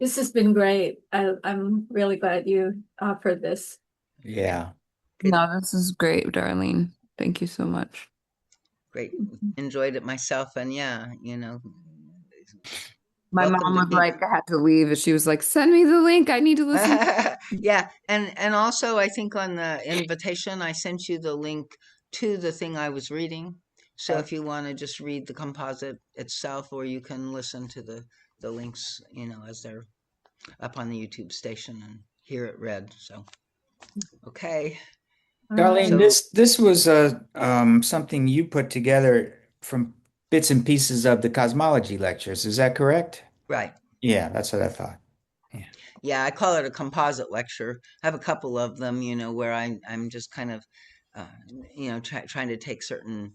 This has been great. I'm really glad you offered this. Yeah. Good. No, this is great, Darlene. Thank you so much. Great. Enjoyed it myself. And yeah, My welcome mom to was be. like, I had to leave, and she was like, send me the link. I need to listen. Yeah. And also, I think on the invitation, I sent you the link to the thing I was reading. So if you want to just read the composite itself, or you can listen to the links, as they're up on the YouTube station and hear it read. So, okay. All Darlene, right. So, this was something you put together from bits and pieces of the cosmology lectures. Is that correct? right. Yeah, that's what I thought. Yeah. Yeah, I call it a composite lecture. I have a couple of them, where I'm just kind of, uh, trying to take certain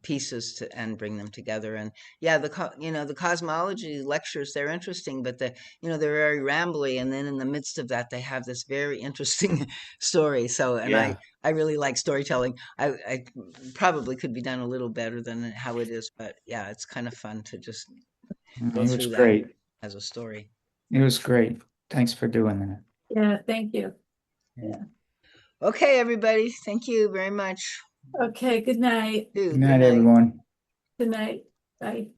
pieces and bring them together. And yeah, the cosmology lectures, they're interesting, but they're very rambly. And then in the midst of that, they have this very interesting story. So, and I Yeah. I really like storytelling. I probably could be done a little better than how it is, but yeah, it's kind of fun to just go It was through that great. as a story. It was great. Thanks for doing that. Yeah. Thank you. Yeah. Yeah. Okay, everybody. Thank you very much. Okay. Good night. Good Good night, night. everyone. Good night. Bye.